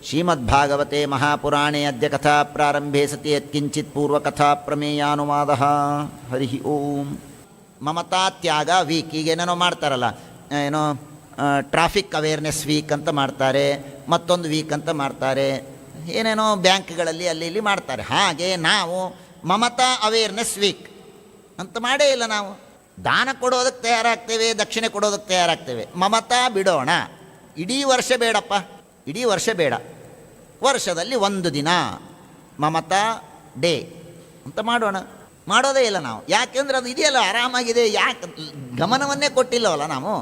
ಶ್ರೀಮದ್ಭಾಗವತೆ ಮಹಾಪುರಾಣೇ ಅದ್ಯ ಕಥಾ ಪ್ರಾರಂಭೆ ಸತಿ ಯತ್ಕಿಂಚಿತ್ ಪೂರ್ವಕಥಾ ಪ್ರಮೇಯಾನುವಾದ. ಹರಿ ಓಂ. ಮಮತಾ ತ್ಯಾಗ ವೀಕ್, ಈಗೇನೇನೋ ಮಾಡ್ತಾರಲ್ಲ, ಏನೋ ಟ್ರಾಫಿಕ್ ಅವೇರ್ನೆಸ್ ವೀಕ್ ಅಂತ ಮಾಡ್ತಾರೆ, ಮತ್ತೊಂದು ವೀಕ್ ಅಂತ ಮಾಡ್ತಾರೆ, ಏನೇನೋ ಬ್ಯಾಂಕ್ಗಳಲ್ಲಿ ಅಲ್ಲಿ ಇಲ್ಲಿ ಮಾಡ್ತಾರೆ. ಹಾಗೆ ನಾವು ಮಮತಾ ಅವೇರ್ನೆಸ್ ವೀಕ್ ಅಂತ ಮಾಡೇ ಇಲ್ಲ. ನಾವು ದಾನ ಕೊಡೋದಕ್ಕೆ ತಯಾರಾಗ್ತೇವೆ, ದಕ್ಷಿಣೆ ಕೊಡೋದಕ್ಕೆ ತಯಾರಾಗ್ತೇವೆ. ಮಮತಾ ಬಿಡೋಣ, ಇಡೀ ವರ್ಷ ಬೇಡಪ್ಪ, ಇಡೀ ವರ್ಷ ಬೇಡ, ವರ್ಷದಲ್ಲಿ ಒಂದು ದಿನ ಮಮತಾ ಡೇ ಅಂತ ಮಾಡೋಣ. ಮಾಡೋದೇ ಇಲ್ಲ ನಾವು. ಯಾಕೆಂದ್ರೆ ಅದು ಇದೆಯಲ್ಲ, ಆರಾಮಾಗಿದೆ, ಯಾಕೆ ಗಮನವನ್ನೇ ಕೊಟ್ಟಿಲ್ಲವಲ್ಲ ನಾವು.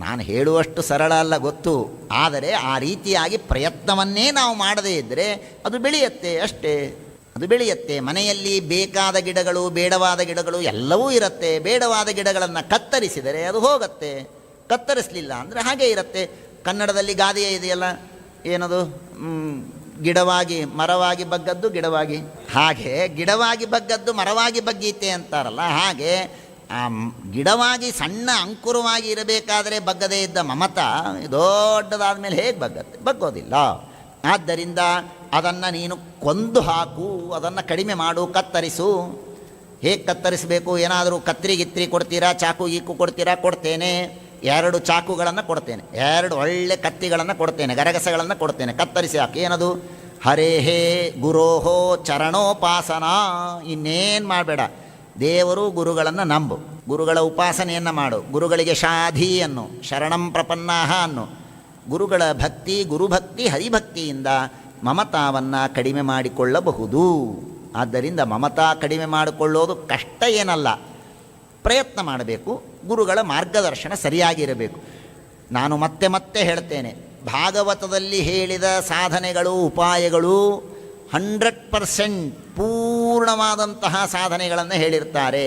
ನಾನು ಹೇಳುವಷ್ಟು ಸರಳ ಅಲ್ಲ ಗೊತ್ತು, ಆದರೆ ಆ ರೀತಿಯಾಗಿ ಪ್ರಯತ್ನವನ್ನೇ ನಾವು ಮಾಡದೇ ಇದ್ದರೆ ಅದು ಬೆಳೆಯುತ್ತೆ ಅಷ್ಟೇ, ಅದು ಬೆಳೆಯುತ್ತೆ. ಮನೆಯಲ್ಲಿ ಬೇಕಾದ ಗಿಡಗಳು ಬೇಡವಾದ ಗಿಡಗಳು ಎಲ್ಲವೂ ಇರುತ್ತೆ. ಬೇಡವಾದ ಗಿಡಗಳನ್ನು ಕತ್ತರಿಸಿದರೆ ಅದು ಹೋಗುತ್ತೆ, ಕತ್ತರಿಸಲಿಲ್ಲ ಅಂದರೆ ಹಾಗೇ ಇರುತ್ತೆ. ಕನ್ನಡದಲ್ಲಿ ಗಾದೆಯೇ ಇದೆಯಲ್ಲ, ಏನದು, ಗಿಡವಾಗಿ ಮರವಾಗಿ ಬಗ್ಗದ್ದು ಗಿಡವಾಗಿ, ಹಾಗೆ ಗಿಡವಾಗಿ ಬಗ್ಗದ್ದು ಮರವಾಗಿ ಬಗ್ಗೀತೆ ಅಂತಾರಲ್ಲ, ಹಾಗೆ ಗಿಡವಾಗಿ ಸಣ್ಣ ಅಂಕುರವಾಗಿ ಇರಬೇಕಾದರೆ ಬಗ್ಗದೇ ಇದ್ದ ಮಮತಾ ದೊಡ್ಡದಾದ ಮೇಲೆ ಹೇಗೆ ಬಗ್ಗತ್ತೆ? ಬಗ್ಗೋದಿಲ್ಲ. ಆದ್ದರಿಂದ ಅದನ್ನು ನೀನು ಕೊಂದು ಹಾಕು, ಅದನ್ನು ಕಡಿಮೆ ಮಾಡು, ಕತ್ತರಿಸು. ಹೇಗೆ ಕತ್ತರಿಸಬೇಕು? ಏನಾದರೂ ಕತ್ರಿ ಗಿತ್ರಿ ಕೊಡ್ತೀರಾ, ಚಾಕು ಗೀಕು ಕೊಡ್ತೀರಾ? ಕೊಡ್ತೇನೆ. 2 ಚಾಕುಗಳನ್ನು ಕೊಡ್ತೇನೆ, 2 ಒಳ್ಳೆ ಕತ್ತಿಗಳನ್ನು ಕೊಡ್ತೇನೆ, ಗರಗಸಗಳನ್ನು ಕೊಡ್ತೇನೆ. ಕತ್ತರಿಸಿ ಹಾಕಿ. ಏನದು? ಹರೇಹೇ ಗುರೋಹೋ ಚರಣೋಪಾಸನಾ. ಇನ್ನೇನು ಮಾಡಬೇಡ. ದೇವರು ಗುರುಗಳನ್ನು ನಂಬು, ಗುರುಗಳ ಉಪಾಸನೆಯನ್ನು ಮಾಡು, ಗುರುಗಳಿಗೆ ಶಾಧಿ ಅನ್ನು, ಶರಣಂ ಪ್ರಪನ್ನಾಹ ಅನ್ನು. ಗುರುಗಳ ಭಕ್ತಿ, ಗುರುಭಕ್ತಿ, ಹರಿಭಕ್ತಿಯಿಂದ ಮಮತಾವನ್ನು ಕಡಿಮೆ ಮಾಡಿಕೊಳ್ಳಬಹುದು. ಆದ್ದರಿಂದ ಮಮತಾ ಕಡಿಮೆ ಮಾಡಿಕೊಳ್ಳೋದು ಕಷ್ಟ ಏನಲ್ಲ, ಪ್ರಯತ್ನ ಮಾಡಬೇಕು. ಗುರುಗಳ ಮಾರ್ಗದರ್ಶನ ಸರಿಯಾಗಿರಬೇಕು. ನಾನು ಮತ್ತೆ ಮತ್ತೆ ಹೇಳ್ತೇನೆ, ಭಾಗವತದಲ್ಲಿ ಹೇಳಿದ ಸಾಧನೆಗಳು, ಉಪಾಯಗಳು 100% ಪೂರ್ಣವಾದಂತಹ ಸಾಧನೆಗಳನ್ನು ಹೇಳಿರ್ತಾರೆ.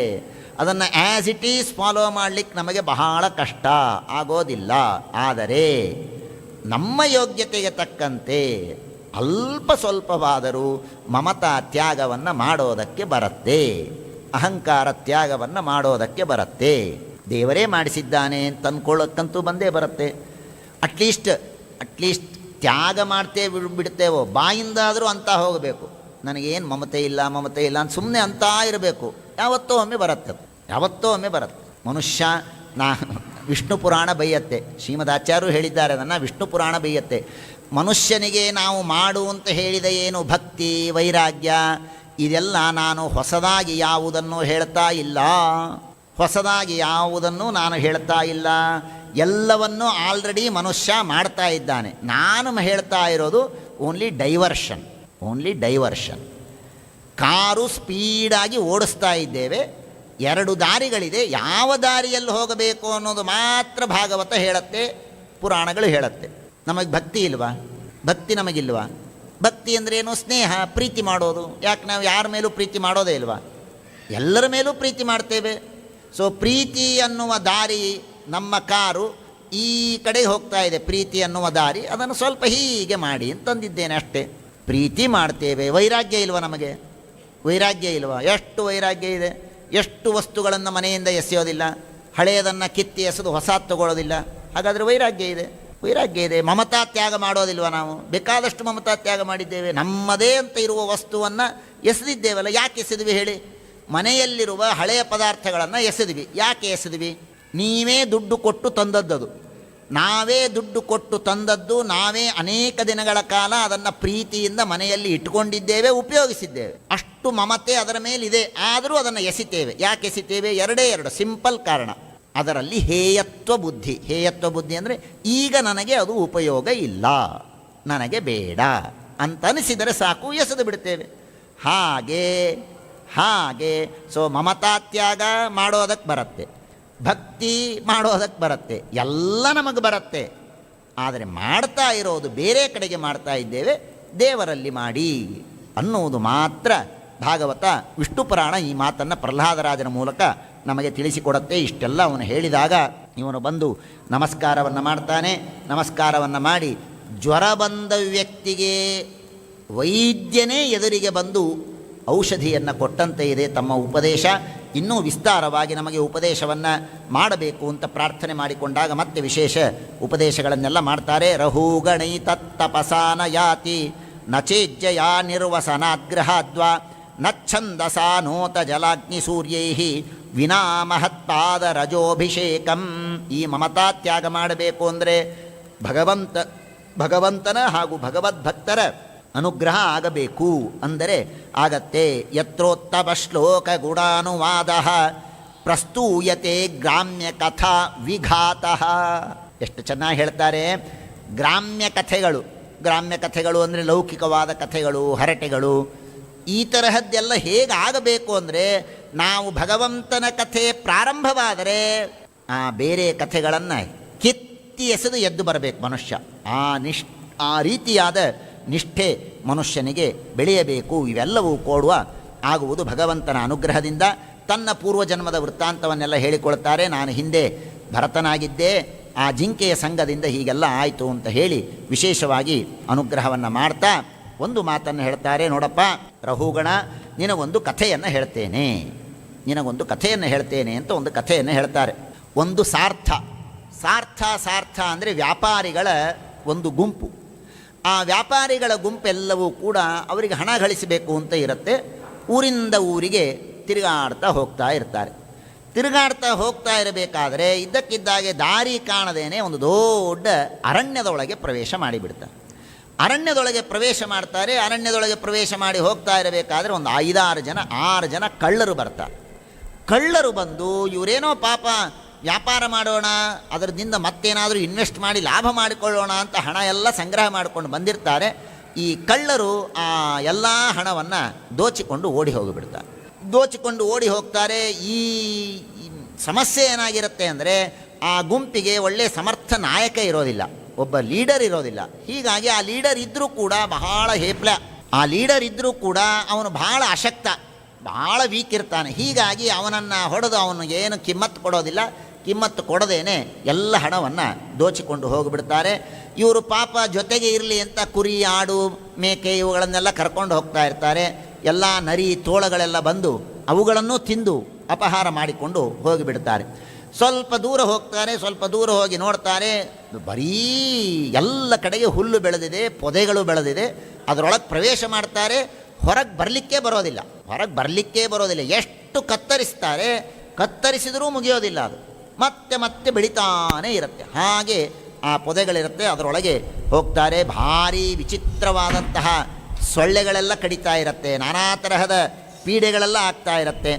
ಅದನ್ನು ಆ್ಯಸ್ ಇಟ್ ಈಸ್ ಫಾಲೋ ಮಾಡಲಿಕ್ಕೆ ನಮಗೆ ಬಹಳ ಕಷ್ಟ ಆಗೋದಿಲ್ಲ. ಆದರೆ ನಮ್ಮ ಯೋಗ್ಯತೆಗೆ ತಕ್ಕಂತೆ ಅಲ್ಪ ಸ್ವಲ್ಪವಾದರೂ ಮಮತಾ ತ್ಯಾಗವನ್ನು ಮಾಡೋದಕ್ಕೆ ಬರುತ್ತೆ, ಅಹಂಕಾರ ತ್ಯಾಗವನ್ನು ಮಾಡೋದಕ್ಕೆ ಬರುತ್ತೆ. ದೇವರೇ ಮಾಡಿಸಿದ್ದಾನೆ ಅಂತ ಅಂದ್ಕೊಳ್ಳೋಕ್ಕಂತೂ ಬಂದೇ ಬರುತ್ತೆ. ಅಟ್ಲೀಸ್ಟ್ ತ್ಯಾಗ ಮಾಡ್ತೇವೆ ಬಿಡ್ತೇವೋ, ಬಾಯಿಂದಾದರೂ ಅಂತ ಹೋಗಬೇಕು, ನನಗೇನು ಮಮತೆ ಇಲ್ಲ ಅಂತ ಸುಮ್ಮನೆ ಅಂತ ಇರಬೇಕು. ಯಾವತ್ತೋ ಒಮ್ಮೆ ಬರುತ್ತೆ, ಯಾವತ್ತೋ ಒಮ್ಮೆ ಬರುತ್ತೆ. ಮನುಷ್ಯ ವಿಷ್ಣು ಪುರಾಣ ಬೈಯತ್ತೆ, ಶ್ರೀಮದಾಚಾರ್ಯರು ಹೇಳಿದ್ದಾರೆ ಅದನ್ನು. ವಿಷ್ಣು ಪುರಾಣ ಬೈಯತ್ತೆ, ಮನುಷ್ಯನಿಗೆ ನಾವು ಮಾಡು ಅಂತ ಹೇಳಿದ ಏನು ಭಕ್ತಿ ವೈರಾಗ್ಯ ಇದೆಲ್ಲ ನಾನು ಹೊಸದಾಗಿ ಯಾವುದನ್ನು ಹೇಳ್ತಾ ಇಲ್ಲ, ಹೊಸದಾಗಿ ಯಾವುದನ್ನು ನಾನು ಹೇಳ್ತಾ ಇಲ್ಲ. ಎಲ್ಲವನ್ನೂ ಆಲ್ರೆಡಿ ಮನುಷ್ಯ ಮಾಡ್ತಾ ಇದ್ದಾನೆ. ನಾನು ಹೇಳ್ತಾ ಇರೋದು ಓನ್ಲಿ ಡೈವರ್ಷನ್. ಕಾರು ಸ್ಪೀಡಾಗಿ ಓಡಿಸ್ತಾ ಇದ್ದೇವೆ, 2 ದಾರಿಗಳಿದೆ, ಯಾವ ದಾರಿಯಲ್ಲಿ ಹೋಗಬೇಕು ಅನ್ನೋದು ಮಾತ್ರ ಭಾಗವತ ಹೇಳುತ್ತೆ, ಪುರಾಣಗಳು ಹೇಳುತ್ತೆ. ನಮಗೆ ಭಕ್ತಿ ಇಲ್ವಾ? ಭಕ್ತಿ ನಮಗಿಲ್ವಾ? ಭಕ್ತಿ ಅಂದ್ರೇನು? ಸ್ನೇಹ, ಪ್ರೀತಿ ಮಾಡೋದು. ಯಾಕೆ ನಾವು ಯಾರ ಮೇಲೂ ಪ್ರೀತಿ ಮಾಡೋದೇ ಇಲ್ವಾ? ಎಲ್ಲರ ಮೇಲೂ ಪ್ರೀತಿ ಮಾಡ್ತೇವೆ. ಸೊ ಪ್ರೀತಿ ಅನ್ನುವ ದಾರಿ, ನಮ್ಮ ಕಾರು ಈ ಕಡೆ ಹೋಗ್ತಾ ಇದೆ, ಪ್ರೀತಿ ಅನ್ನುವ ದಾರಿ, ಅದನ್ನು ಸ್ವಲ್ಪ ಹೀಗೆ ಮಾಡಿ ಅಂತಂದಿದ್ದೇನೆ ಅಷ್ಟೇ. ಪ್ರೀತಿ ಮಾಡ್ತೇವೆ. ವೈರಾಗ್ಯ ಇಲ್ವಾ ನಮಗೆ? ವೈರಾಗ್ಯ ಇಲ್ವಾ? ಎಷ್ಟು ವೈರಾಗ್ಯ ಇದೆ. ಎಷ್ಟು ವಸ್ತುಗಳನ್ನು ಮನೆಯಿಂದ ಎಸೆಯೋದಿಲ್ಲ, ಹಳೆಯದನ್ನು ಕಿತ್ತಿ ಎಸೆದು ಹೊಸ ತಗೊಳ್ಳೋದಿಲ್ಲ. ಹಾಗಾದರೆ ವೈರಾಗ್ಯ ಇದೆ. ಮಮತಾ ತ್ಯಾಗ ಮಾಡೋದಿಲ್ವ? ನಾವು ಬೇಕಾದಷ್ಟು ಮಮತಾ ತ್ಯಾಗ ಮಾಡಿದ್ದೇವೆ. ನಮ್ಮದೇ ಅಂತ ಇರುವ ವಸ್ತುವನ್ನು ಎಸೆದಿದ್ದೇವಲ್ಲ. ಯಾಕೆ ಎಸೆದ್ವಿ ಹೇಳಿ? ಮನೆಯಲ್ಲಿರುವ ಹಳೆಯ ಪದಾರ್ಥಗಳನ್ನು ಎಸೆದ್ವಿ. ಯಾಕೆ ಎಸೆದ್ವಿ? ನೀವೇ ದುಡ್ಡು ಕೊಟ್ಟು ತಂದದ್ದು, ನಾವೇ ದುಡ್ಡು ಕೊಟ್ಟು ತಂದದ್ದು, ನಾವೇ ಅನೇಕ ದಿನಗಳ ಕಾಲ ಅದನ್ನು ಪ್ರೀತಿಯಿಂದ ಮನೆಯಲ್ಲಿ ಇಟ್ಕೊಂಡಿದ್ದೇವೆ, ಉಪಯೋಗಿಸಿದ್ದೇವೆ. ಅಷ್ಟು ಮಮತೆ ಅದರ ಮೇಲಿದೆ. ಆದರೂ ಅದನ್ನು ಎಸಿತೇವೆ. ಯಾಕೆ ಎಸಿತೇವೆ? 2 ಸಿಂಪಲ್ ಕಾರಣ. ಅದರಲ್ಲಿ ಹೇಯತ್ವ ಬುದ್ಧಿ ಅಂದರೆ ಈಗ ನನಗೆ ಅದು ಉಪಯೋಗ ಇಲ್ಲ, ನನಗೆ ಬೇಡ ಅಂತ ಅನಿಸಿದರೆ ಸಾಕು, ಎಸೆದು ಬಿಡ್ತೇವೆ. ಹಾಗೆ ಸೊ ಮಮತಾ ತ್ಯಾಗ ಮಾಡೋದಕ್ಕೆ ಬರುತ್ತೆ, ಭಕ್ತಿ ಮಾಡೋದಕ್ಕೆ ಬರುತ್ತೆ, ಎಲ್ಲ ನಮಗೆ ಬರುತ್ತೆ. ಆದರೆ ಮಾಡ್ತಾ ಇರೋದು ಬೇರೆ ಕಡೆಗೆ ಮಾಡ್ತಾ ಇದ್ದೇವೆ, ದೇವರಲ್ಲಿ ಮಾಡಿ ಅನ್ನುವುದು ಮಾತ್ರ ಭಾಗವತ. ವಿಷ್ಣು ಪುರಾಣ ಈ ಮಾತನ್ನು ಪ್ರಹ್ಲಾದರಾಜನ ಮೂಲಕ ನಮಗೆ ತಿಳಿಸಿಕೊಡುತ್ತೆ. ಇಷ್ಟೆಲ್ಲ ಅವನು ಹೇಳಿದಾಗ ಇವನು ಬಂದು ನಮಸ್ಕಾರವನ್ನು ಮಾಡ್ತಾನೆ. ನಮಸ್ಕಾರವನ್ನು ಮಾಡಿ ಜ್ವರ ಬಂದ ವ್ಯಕ್ತಿಗೆ ವೈದ್ಯನೇ ಎದುರಿಗೆ ಬಂದು ಔಷಧಿಯನ್ನು ಕೊಟ್ಟಂತೆ ಇದೆ ತಮ್ಮ ಉಪದೇಶ. ಇನ್ನೂ ವಿಸ್ತಾರವಾಗಿ ನಮಗೆ ಉಪದೇಶವನ್ನು ಮಾಡಬೇಕು ಅಂತ ಪ್ರಾರ್ಥನೆ ಮಾಡಿಕೊಂಡಾಗ ಮತ್ತೆ ವಿಶೇಷ ಉಪದೇಶಗಳನ್ನೆಲ್ಲ ಮಾಡ್ತಾರೆ. ರಹುಗಣೈ ತತ್ತಪಸಾನ ಯಾತಿ ನಚೇಜ್ಜಯ ನಿರ್ವಸನಾಗ್ರಹಾದ್ವಾ ನಚ್ಛಂದಸಾ ನೋತ ಜಲಾಗ್ನಿ ಸೂರ್ಯೈ ವಿನಾ ಮಹತ್ಪಾದ ರಜೋಭಿಷೇಕಂ. ಈ ಮಮತಾ ತ್ಯಾಗ ಮಾಡಬೇಕು ಅಂದರೆ ಭಗವಂತನ ಹಾಗೂ ಭಗವದ್ಭಕ್ತರ ಅನುಗ್ರಹ ಆಗಬೇಕು. ಅಂದರೆ ಆಗತ್ತೆ. ಯತ್ರೋತ್ತಮ ಶ್ಲೋಕ ಗುಣಾನುವಾದ ಪ್ರಸ್ತೂಯತೆ ಗ್ರಾಮ್ಯ ಕಥಾ ವಿಘಾತಃ. ಎಷ್ಟು ಚೆನ್ನಾಗಿ ಹೇಳ್ತಾರೆ. ಗ್ರಾಮ್ಯ ಕಥೆಗಳು ಅಂದರೆ ಲೌಕಿಕವಾದ ಕಥೆಗಳು, ಹರಟೆಗಳು, ಈ ತರಹದ್ದೆಲ್ಲ ಹೇಗಾಗಬೇಕು ಅಂದರೆ ನಾವು ಭಗವಂತನ ಕಥೆ ಪ್ರಾರಂಭವಾದರೆ ಆ ಬೇರೆ ಕಥೆಗಳನ್ನು ಕಿತ್ತಿ ಎಸೆದು ಎದ್ದು ಬರಬೇಕು ಮನುಷ್ಯ. ಆ ರೀತಿಯಾದ ನಿಷ್ಠೆ ಮನುಷ್ಯನಿಗೆ ಬೆಳೆಯಬೇಕು. ಇವೆಲ್ಲವೂ ಆಗುವುದು ಭಗವಂತನ ಅನುಗ್ರಹದಿಂದ. ತನ್ನ ಪೂರ್ವಜನ್ಮದ ವೃತ್ತಾಂತವನ್ನೆಲ್ಲ ಹೇಳಿಕೊಳ್ತಾರೆ. ನಾನು ಹಿಂದೆ ಭರತನಾಗಿದ್ದೆ, ಆ ಜಿಂಕೆಯ ಸಂಘದಿಂದ ಹೀಗೆಲ್ಲ ಆಯಿತು ಅಂತ ಹೇಳಿ ವಿಶೇಷವಾಗಿ ಅನುಗ್ರಹವನ್ನು ಮಾಡ್ತಾ ಒಂದು ಮಾತನ್ನು ಹೇಳ್ತಾರೆ. ನೋಡಪ್ಪ ರಹುಗಣ, ನಿನಗೊಂದು ಕಥೆಯನ್ನು ಹೇಳ್ತೇನೆ ಅಂತ ಒಂದು ಕಥೆಯನ್ನು ಹೇಳ್ತಾರೆ. ಒಂದು ಸಾರ್ಥ ಅಂದರೆ ವ್ಯಾಪಾರಿಗಳ ಒಂದು ಗುಂಪು. ಆ ವ್ಯಾಪಾರಿಗಳ ಗುಂಪೆಲ್ಲವೂ ಕೂಡ ಅವರಿಗೆ ಹಣ ಗಳಿಸಬೇಕು ಅಂತ ಇರುತ್ತೆ. ಊರಿಂದ ಊರಿಗೆ ತಿರುಗಾಡ್ತಾ ಹೋಗ್ತಾ ಇರಬೇಕಾದ್ರೆ ಇದ್ದಕ್ಕಿದ್ದಾಗೆ ದಾರಿ ಕಾಣದೇನೆ ಒಂದು ದೊಡ್ಡ ಅರಣ್ಯದೊಳಗೆ ಪ್ರವೇಶ ಮಾಡಿಬಿಡ್ತಾರೆ. ಅರಣ್ಯದೊಳಗೆ ಪ್ರವೇಶ ಮಾಡಿ ಹೋಗ್ತಾ ಇರಬೇಕಾದ್ರೆ ಒಂದು 6 ಜನ ಕಳ್ಳರು ಬರ್ತಾರೆ. ಕಳ್ಳರು ಬಂದು ಇವರೇನೋ ಪಾಪ ವ್ಯಾಪಾರ ಮಾಡೋಣ, ಅದರದಿಂದ ಮತ್ತೇನಾದರೂ ಇನ್ವೆಸ್ಟ್ ಮಾಡಿ ಲಾಭ ಮಾಡಿಕೊಳ್ಳೋಣ ಅಂತ ಹಣ ಎಲ್ಲ ಸಂಗ್ರಹ ಮಾಡಿಕೊಂಡು ಬಂದಿರ್ತಾರೆ. ಈ ಕಳ್ಳರು ಆ ಎಲ್ಲ ಹಣವನ್ನು ದೋಚಿಕೊಂಡು ಓಡಿ ಹೋಗ್ತಾರೆ. ಈ ಸಮಸ್ಯೆ ಏನಾಗಿರುತ್ತೆ ಅಂದರೆ ಆ ಗುಂಪಿಗೆ ಒಳ್ಳೆಯ ಸಮರ್ಥ ನಾಯಕ ಇರೋದಿಲ್ಲ, ಒಬ್ಬ ಲೀಡರ್ ಇರೋದಿಲ್ಲ. ಹೀಗಾಗಿ ಆ ಲೀಡರ್ ಇದ್ದರೂ ಕೂಡ ಬಹಳ ಹೇಪ್ಲ, ಅವನು ಬಹಳ ಅಶಕ್ತ, ಬಹಳ ವೀಕ್ ಇರ್ತಾನೆ. ಹೀಗಾಗಿ ಅವನನ್ನು ಹೊಡೆದು ಅವನಿಗೆ ಏನು ಕಿಮ್ಮತ್ತು ಕೊಡದೇನೆ ಎಲ್ಲ ಹಣವನ್ನು ದೋಚಿಕೊಂಡು ಹೋಗಿಬಿಡ್ತಾರೆ. ಇವರು ಪಾಪ ಜೊತೆಗೆ ಇರಲಿ ಅಂತ ಕುರಿ, ಆಡು, ಮೇಕೆ ಇವುಗಳನ್ನೆಲ್ಲ ಕರ್ಕೊಂಡು ಹೋಗ್ತಾ ಇರ್ತಾರೆ. ಎಲ್ಲ ನರಿ, ತೋಳಗಳೆಲ್ಲ ಬಂದು ಅವುಗಳನ್ನು ತಿಂದು ಅಪಹಾರ ಮಾಡಿಕೊಂಡು ಹೋಗಿಬಿಡ್ತಾರೆ. ಸ್ವಲ್ಪ ದೂರ ಹೋಗಿ ನೋಡ್ತಾರೆ, ಬರೀ ಎಲ್ಲ ಕಡೆಗೆ ಹುಲ್ಲು ಬೆಳೆದಿದೆ, ಪೊದೆಗಳು ಬೆಳೆದಿದೆ. ಅದರೊಳಗೆ ಪ್ರವೇಶ ಮಾಡ್ತಾರೆ. ಹೊರಗೆ ಬರಲಿಕ್ಕೇ ಬರೋದಿಲ್ಲ. ಎಷ್ಟು ಕತ್ತರಿಸಿದರೂ ಮುಗಿಯೋದಿಲ್ಲ. ಅದು ಮತ್ತೆ ಬೆಳೀತಾನೇ ಇರುತ್ತೆ. ಹಾಗೆ ಆ ಪೊದೆಗಳಿರುತ್ತೆ, ಅದರೊಳಗೆ ಹೋಗ್ತಾರೆ. ಭಾರೀ ವಿಚಿತ್ರವಾದಂತಹ ಸೊಳ್ಳೆಗಳೆಲ್ಲ ಕಡಿತಾ ಇರುತ್ತೆ, ನಾನಾ ತರಹದ ಪೀಡೆಗಳೆಲ್ಲ ಆಗ್ತಾ ಇರುತ್ತೆ.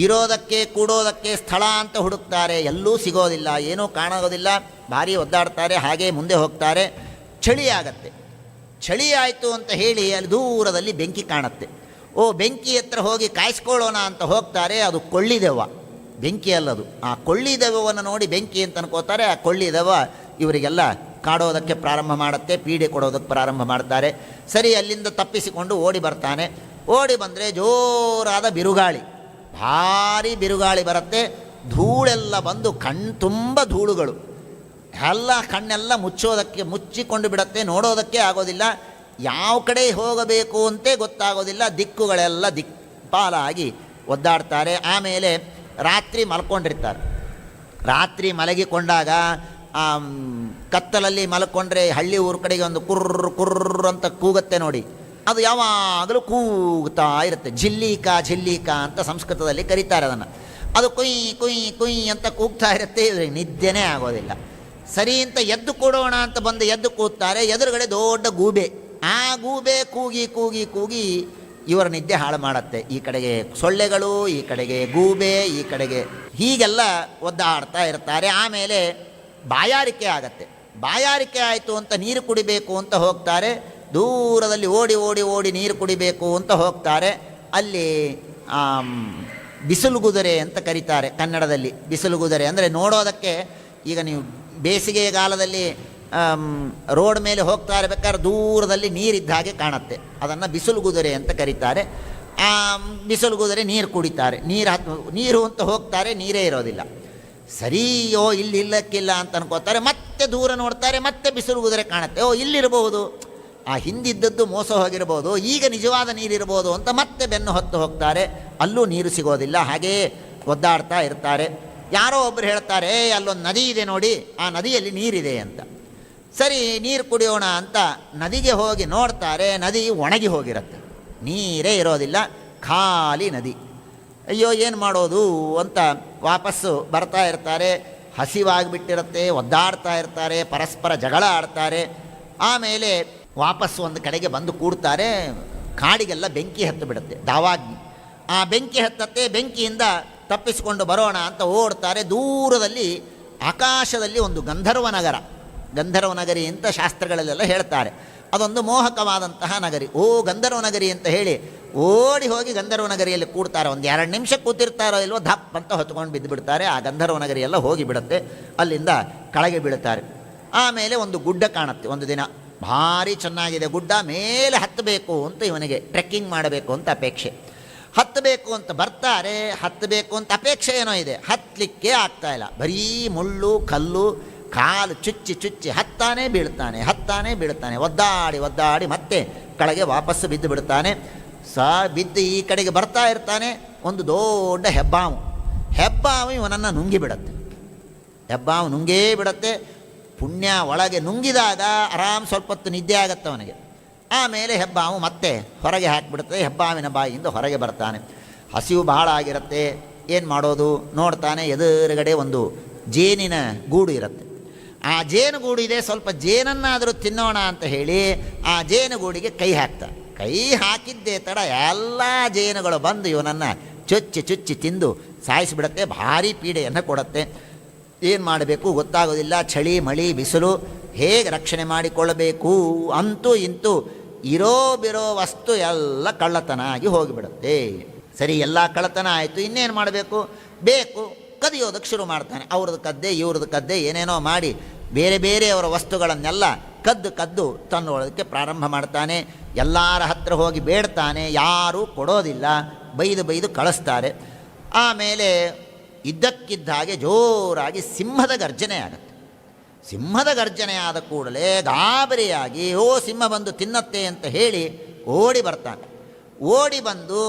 ಇರೋದಕ್ಕೆ ಕೂಡೋದಕ್ಕೆ ಸ್ಥಳ ಅಂತ ಹುಡುಕ್ತಾರೆ, ಎಲ್ಲೂ ಸಿಗೋದಿಲ್ಲ, ಏನೂ ಕಾಣೋದಿಲ್ಲ. ಭಾರಿ ಒದ್ದಾಡ್ತಾರೆ. ಹಾಗೆ ಮುಂದೆ ಹೋಗ್ತಾರೆ. ಚಳಿ ಆಯಿತು ಅಂತ ಹೇಳಿ ಅಲ್ಲಿ ದೂರದಲ್ಲಿ ಬೆಂಕಿ ಕಾಣುತ್ತೆ. ಬೆಂಕಿ ಹತ್ರ ಹೋಗಿ ಕಾಯಿಸ್ಕೊಳ್ಳೋಣ ಅಂತ ಹೋಗ್ತಾರೆ. ಅದು ಕೊಳ್ಳಿದೆವ್ವ, ಬೆಂಕಿ ಅಲ್ಲದು. ಆ ಕೊಳ್ಳಿದೆವ್ವವನ್ನು ನೋಡಿ ಬೆಂಕಿ ಅಂತ ಅನ್ಕೋತಾರೆ. ಆ ಕೊಳ್ಳಿದೆವ್ವ ಇವರಿಗೆಲ್ಲ ಕಾಡೋದಕ್ಕೆ ಪ್ರಾರಂಭ ಮಾಡುತ್ತೆ, ಪೀಡೆ ಕೊಡೋದಕ್ಕೆ ಪ್ರಾರಂಭ ಮಾಡ್ತಾರೆ. ಸರಿ, ಅಲ್ಲಿಂದ ತಪ್ಪಿಸಿಕೊಂಡು ಓಡಿ ಬರ್ತಾನೆ. ಓಡಿ ಬಂದರೆ ಜೋರಾದ ಬಿರುಗಾಳಿ, ಭಾರಿ ಬಿರುಗಾಳಿ ಬರುತ್ತೆ. ಧೂಳೆಲ್ಲ ಬಂದು ತುಂಬ ಧೂಳುಗಳು ಎಲ್ಲ ಕಣ್ಣೆಲ್ಲ ಮುಚ್ಚಿಕೊಂಡು ಬಿಡುತ್ತೆ. ನೋಡೋದಕ್ಕೆ ಆಗೋದಿಲ್ಲ, ಯಾವ ಕಡೆ ಹೋಗಬೇಕು ಅಂತೇ ಗೊತ್ತಾಗೋದಿಲ್ಲ. ದಿಕ್ಕುಗಳೆಲ್ಲ ದಿಕ್ಪಾಲಾಗಿ ಒದ್ದಾಡ್ತಾರೆ. ಆಮೇಲೆ ರಾತ್ರಿ ಮಲ್ಕೊಂಡಿರ್ತಾರೆ. ರಾತ್ರಿ ಮಲಗಿಕೊಂಡಾಗ ಕತ್ತಲಲ್ಲಿ ಮಲ್ಕೊಂಡ್ರೆ ಹಳ್ಳಿ ಊರ ಕಡೆಗೆ ಒಂದು ಕುರ್ರ್ ಅಂತ ಕೂಗುತ್ತೆ ನೋಡಿ, ಅದು ಯಾವಾಗಲೂ ಕೂಗ್ತಾ ಇರುತ್ತೆ. ಝಿಲ್ಲೀಕಾ ಅಂತ ಸಂಸ್ಕೃತದಲ್ಲಿ ಕರೀತಾರೆ ಅದನ್ನು. ಅದು ಕುಯ್ ಅಂತ ಕೂಗ್ತಾ ಇರುತ್ತೆ. ಇವ್ರಿಗೆ ನಿದ್ದೆನೇ ಆಗೋದಿಲ್ಲ. ಸರಿ ಅಂತ ಎದ್ದು ಕೊಡೋಣ ಅಂತ ಬಂದು ಎದ್ದು ಕೂಗ್ತಾರೆ. ಎದುರುಗಡೆ ದೊಡ್ಡ ಗೂಬೆ. ಆ ಗೂಬೆ ಕೂಗಿ ಇವರ ನಿದ್ದೆ ಹಾಳು ಮಾಡುತ್ತೆ. ಈ ಕಡೆಗೆ ಸೊಳ್ಳೆಗಳು, ಈ ಕಡೆಗೆ ಗೂಬೆ, ಈ ಕಡೆಗೆ ಹೀಗೆಲ್ಲ ಒದ್ದಾಡ್ತಾ ಇರ್ತಾರೆ. ಆಮೇಲೆ ಬಾಯಾರಿಕೆ ಆಗತ್ತೆ. ಬಾಯಾರಿಕೆ ಆಯಿತು ಅಂತ ನೀರು ಕುಡಿಬೇಕು ಅಂತ ಹೋಗ್ತಾರೆ. ದೂರದಲ್ಲಿ ಓಡಿ ನೀರು ಕುಡಿಬೇಕು ಅಂತ ಹೋಗ್ತಾರೆ. ಅಲ್ಲಿ ಬಿಸಿಲುಗುದರೆ ಅಂತ ಕರೀತಾರೆ ಕನ್ನಡದಲ್ಲಿ. ಬಿಸಿಲುಗುದರೆ ಅಂದರೆ ನೋಡೋದಕ್ಕೆ, ಈಗ ನೀವು ಬೇಸಿಗೆಗಾಲದಲ್ಲಿ ರೋಡ್ ಮೇಲೆ ಹೋಗ್ತಾ ಇರಬೇಕಾದ್ರೆ ದೂರದಲ್ಲಿ ನೀರಿದ್ದ ಹಾಗೆ ಕಾಣುತ್ತೆ. ಅದನ್ನು ಬಿಸಿಲುಗುದರೆ ಅಂತ ಕರೀತಾರೆ. ಬಿಸಿಲುಗುದರೆ ನೀರು ಕುಡಿತಾರೆ. ನೀರು ಅಂತ ಹೋಗ್ತಾರೆ, ನೀರೇ ಇರೋದಿಲ್ಲ. ಸರಿಯೋ ಇಲ್ಲಕ್ಕಿಲ್ಲ ಅಂತ ಅನ್ಕೋತಾರೆ. ಮತ್ತೆ ದೂರ ನೋಡ್ತಾರೆ, ಮತ್ತೆ ಬಿಸಿಲುಗುದರೆ ಕಾಣುತ್ತೆ. ಇಲ್ಲಿರಬಹುದು. ಆ ಹಿಂದಿದ್ದದ್ದು ಮೋಸ ಹೋಗಿರ್ಬೋದು, ಈಗ ನಿಜವಾದ ನೀರಿರ್ಬೋದು ಅಂತ ಮತ್ತೆ ಬೆನ್ನು ಹೊತ್ತು ಹೋಗ್ತಾರೆ. ಅಲ್ಲೂ ನೀರು ಸಿಗೋದಿಲ್ಲ, ಹಾಗೆಯೇ ಒದ್ದಾಡ್ತಾ ಇರ್ತಾರೆ. ಯಾರೋ ಒಬ್ಬರು ಹೇಳ್ತಾರೆ, ಅಲ್ಲೊಂದು ನದಿ ಇದೆ ನೋಡಿ, ಆ ನದಿಯಲ್ಲಿ ನೀರಿದೆ ಅಂತ. ಸರಿ, ನೀರು ಕುಡಿಯೋಣ ಅಂತ ನದಿಗೆ ಹೋಗಿ ನೋಡ್ತಾರೆ, ನದಿ ಒಣಗಿ ಹೋಗಿರುತ್ತೆ, ನೀರೇ ಇರೋದಿಲ್ಲ, ಖಾಲಿ ನದಿ. ಅಯ್ಯೋ ಏನು ಮಾಡೋದು ಅಂತ ವಾಪಸ್ಸು ಬರ್ತಾ ಇರ್ತಾರೆ. ಹಸಿವಾಗಿಬಿಟ್ಟಿರುತ್ತೆ, ಒದ್ದಾಡ್ತಾ ಇರ್ತಾರೆ, ಪರಸ್ಪರ ಜಗಳ ಆಡ್ತಾರೆ. ಆಮೇಲೆ ವಾಪಸ್ಸು ಒಂದು ಕಡೆಗೆ ಬಂದು ಕೂಡ್ತಾರೆ. ಕಾಡಿಗೆಲ್ಲ ಬೆಂಕಿ ಹತ್ತು ಬಿಡುತ್ತೆ, ದಾವಾಗ್ನಿ. ಆ ಬೆಂಕಿ ಹತ್ತತ್ತೆ, ಬೆಂಕಿಯಿಂದ ತಪ್ಪಿಸಿಕೊಂಡು ಬರೋಣ ಅಂತ ಓಡ್ತಾರೆ. ದೂರದಲ್ಲಿ ಆಕಾಶದಲ್ಲಿ ಒಂದು ಗಂಧರ್ವ ನಗರ, ಗಂಧರ್ವ ನಗರಿ ಅಂತ ಶಾಸ್ತ್ರಗಳಲ್ಲೆಲ್ಲ ಹೇಳ್ತಾರೆ. ಅದೊಂದು ಮೋಹಕವಾದಂತಹ ನಗರಿ. ಓ ಗಂಧರ್ವ ನಗರಿ ಅಂತ ಹೇಳಿ ಓಡಿ ಹೋಗಿ ಗಂಧರ್ವ ನಗರಿಯಲ್ಲಿ ಕೂಡ್ತಾರೆ. ಒಂದು 2 ನಿಮಿಷ ಕೂತಿರ್ತಾರೋ ಇಲ್ವೋ ಧಪ್ ಅಂತ ಹೊತ್ಕೊಂಡು ಬಿದ್ದು ಬಿಡ್ತಾರೆ. ಆ ಗಂಧರ್ವ ನಗರಿಯೆಲ್ಲ ಹೋಗಿ ಬಿಡುತ್ತೆ, ಅಲ್ಲಿಂದ ಕೆಳಗೆ ಬೀಳ್ತಾರೆ. ಆಮೇಲೆ ಒಂದು ಗುಡ್ಡ ಕಾಣುತ್ತೆ. ಒಂದು ದಿನ ಭಾರಿ ಚೆನ್ನಾಗಿದೆ ಗುಡ್ಡ, ಮೇಲೆ ಹತ್ತಬೇಕು ಅಂತ ಇವನಿಗೆ ಟ್ರೆಕ್ಕಿಂಗ್ ಮಾಡಬೇಕು ಅಂತ ಅಪೇಕ್ಷೆ. ಹತ್ತಬೇಕು ಅಂತ ಬರ್ತಾರೆ, ಹತ್ತಬೇಕು ಅಂತ ಅಪೇಕ್ಷೆ ಏನೋ ಇದೆ, ಹತ್ತಲಿಕ್ಕೆ ಆಗ್ತಾಯಿಲ್ಲ. ಬರೀ ಮುಳ್ಳು ಕಲ್ಲು, ಕಾಲು ಚುಚ್ಚಿ ಚುಚ್ಚಿ ಹತ್ತಾನೇ ಬೀಳ್ತಾನೆ. ಒದ್ದಾಡಿ ಮತ್ತೆ ಕೆಳಗೆ ವಾಪಸ್ಸು ಬಿದ್ದು ಬಿಡ್ತಾನೆ. ಬಿದ್ದು ಈ ಕಡೆಗೆ ಬರ್ತಾ ಇರ್ತಾನೆ. ಒಂದು ದೊಡ್ಡ ಹೆಬ್ಬಾವು ಇವನನ್ನು ನುಂಗಿಬಿಡತ್ತೆ. ಹೆಬ್ಬಾವು ನುಂಗೇ ಬಿಡತ್ತೆ. ಪುಣ್ಯ, ಒಳಗೆ ನುಂಗಿದಾಗ ಆರಾಮ್ ಸ್ವಲ್ಪ ಹೊತ್ತು ನಿದ್ದೆ ಆಗತ್ತೆ ಅವನಿಗೆ. ಆಮೇಲೆ ಹೆಬ್ಬಾವು ಮತ್ತೆ ಹೊರಗೆ ಹಾಕಿಬಿಡುತ್ತೆ. ಹೆಬ್ಬಾವಿನ ಬಾಯಿಯಿಂದ ಹೊರಗೆ ಬರ್ತಾನೆ. ಹಸಿವು ಬಹಳ ಆಗಿರುತ್ತೆ, ಏನು ಮಾಡೋದು ನೋಡ್ತಾನೆ. ಎದುರುಗಡೆ ಒಂದು ಜೇನಿನ ಗೂಡು ಇರುತ್ತೆ. ಆ ಜೇನುಗೂಡು ಇದೆ, ಸ್ವಲ್ಪ ಜೇನನ್ನಾದರೂ ತಿನ್ನೋಣ ಅಂತ ಹೇಳಿ ಆ ಜೇನುಗೂಡಿಗೆ ಕೈ ಹಾಕ್ತಾನೆ. ಕೈ ಹಾಕಿದ್ದೇ ತಡ ಎಲ್ಲ ಜೇನುಗಳು ಬಂದು ಇವನನ್ನು ಚುಚ್ಚಿ ತಿಂದು ಸಾಯಿಸಿಬಿಡತ್ತೆ. ಭಾರಿ ಪೀಡೆಯನ್ನು ಕೊಡುತ್ತೆ. ಏನು ಮಾಡಬೇಕು ಗೊತ್ತಾಗೋದಿಲ್ಲ. ಚಳಿ ಮಳಿ ಬಿಸಿಲು, ಹೇಗೆ ರಕ್ಷಣೆ ಮಾಡಿಕೊಳ್ಳಬೇಕು. ಅಂತೂ ಇಂತೂ ಇರೋ ಬಿರೋ ವಸ್ತು ಎಲ್ಲ ಕಳ್ಳತನ ಆಗಿ ಹೋಗಿಬಿಡುತ್ತೆ. ಸರಿ, ಎಲ್ಲ ಕಳ್ಳತನ ಆಯಿತು, ಇನ್ನೇನು ಮಾಡಬೇಕು? ಕದಿಯೋದಕ್ಕೆ ಶುರು ಮಾಡ್ತಾನೆ. ಅವ್ರದ್ದು ಕದ್ದೆ ಇವ್ರದ್ದು ಕದ್ದೆ ಏನೇನೋ ಮಾಡಿ ಬೇರೆ ಬೇರೆಯವರ ವಸ್ತುಗಳನ್ನೆಲ್ಲ ಕದ್ದು ತನ್ನೊಳದಕ್ಕೆ ಪ್ರಾರಂಭ ಮಾಡ್ತಾನೆ. ಎಲ್ಲರ ಹತ್ರ ಹೋಗಿ ಬೇಡ್ತಾನೆ, ಯಾರೂ ಕೊಡೋದಿಲ್ಲ, ಬೈದು ಕಳಿಸ್ತಾರೆ. ಆಮೇಲೆ ಇದ್ದಕ್ಕಿದ್ದ ಹಾಗೆ ಜೋರಾಗಿ ಸಿಂಹದ ಗರ್ಜನೆ ಆಗುತ್ತೆ. ಸಿಂಹದ ಗರ್ಜನೆ ಆದ ಕೂಡಲೇ ಗಾಬರಿಯಾಗಿ ಓ ಸಿಂಹ ಬಂದು ತಿನ್ನತ್ತೆ ಅಂತ ಹೇಳಿ ಓಡಿ ಬರ್ತಾನೆ. ಓಡಿ ಬಂದು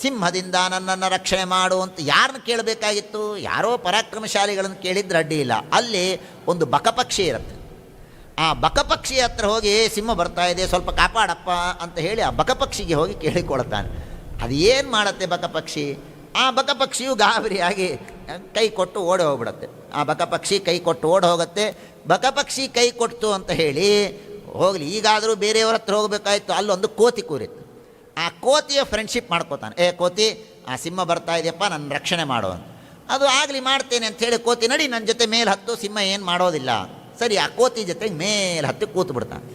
ಸಿಂಹದಿಂದ ನನ್ನನ್ನು ರಕ್ಷಣೆ ಮಾಡು ಅಂತ ಯಾರನ್ನ ಕೇಳಬೇಕಾಗಿತ್ತು? ಯಾರೋ ಪರಾಕ್ರಮಶಾಲಿಗಳನ್ನು ಕೇಳಿದ್ರೆ ಅಡ್ಡಿ ಇಲ್ಲ. ಅಲ್ಲಿ ಒಂದು ಬಕಪಕ್ಷಿ ಇರುತ್ತೆ. ಆ ಬಕಪಕ್ಷಿ ಹತ್ರ ಹೋಗಿ ಸಿಂಹ ಬರ್ತಾ ಇದೆ, ಸ್ವಲ್ಪ ಕಾಪಾಡಪ್ಪ ಅಂತ ಹೇಳಿ ಆ ಬಕಪಕ್ಷಿಗೆ ಹೋಗಿ ಕೇಳಿಕೊಳ್ತಾನೆ. ಅದು ಏನು ಮಾಡುತ್ತೆ ಬಕಪಕ್ಷಿ? ಆ ಬಕಪಕ್ಷಿಯು ಗಾಬರಿಯಾಗಿ ಕೈ ಕೊಟ್ಟು ಓಡಿ ಹೋಗ್ಬಿಡುತ್ತೆ. ಆ ಬಕಪಕ್ಷಿ ಕೈ ಕೊಟ್ಟು ಓಡಿ ಹೋಗುತ್ತೆ. ಬಕಪಕ್ಷಿ ಕೈ ಕೊಡ್ತು ಅಂತ ಹೇಳಿ ಹೋಗಲಿ, ಈಗಾದರೂ ಬೇರೆಯವ್ರ ಹತ್ರ ಹೋಗಬೇಕಾಯ್ತು. ಅಲ್ಲೊಂದು ಕೋತಿ ಕೂರಿತ್ತು. ಆ ಕೋತಿಯ ಫ್ರೆಂಡ್ಶಿಪ್ ಮಾಡ್ಕೋತಾನೆ. ಕೋತಿ, ಆ ಸಿಂಹ ಬರ್ತಾ ಇದೆಯಪ್ಪ, ನನ್ನ ರಕ್ಷಣೆ ಮಾಡೋ ಅಂತ. ಅದು ಆಗಲಿ ಮಾಡ್ತೇನೆ ಅಂಥೇಳಿ ಕೋತಿ, ನಡಿ ನನ್ನ ಜೊತೆ ಮೇಲೆ ಹತ್ತು, ಸಿಂಹ ಏನು ಮಾಡೋದಿಲ್ಲ. ಸರಿ, ಆ ಕೋತಿ ಜೊತೆಗೆ ಮೇಲೆ ಹತ್ತಿ ಕೂತು ಬಿಡ್ತಾನೆ.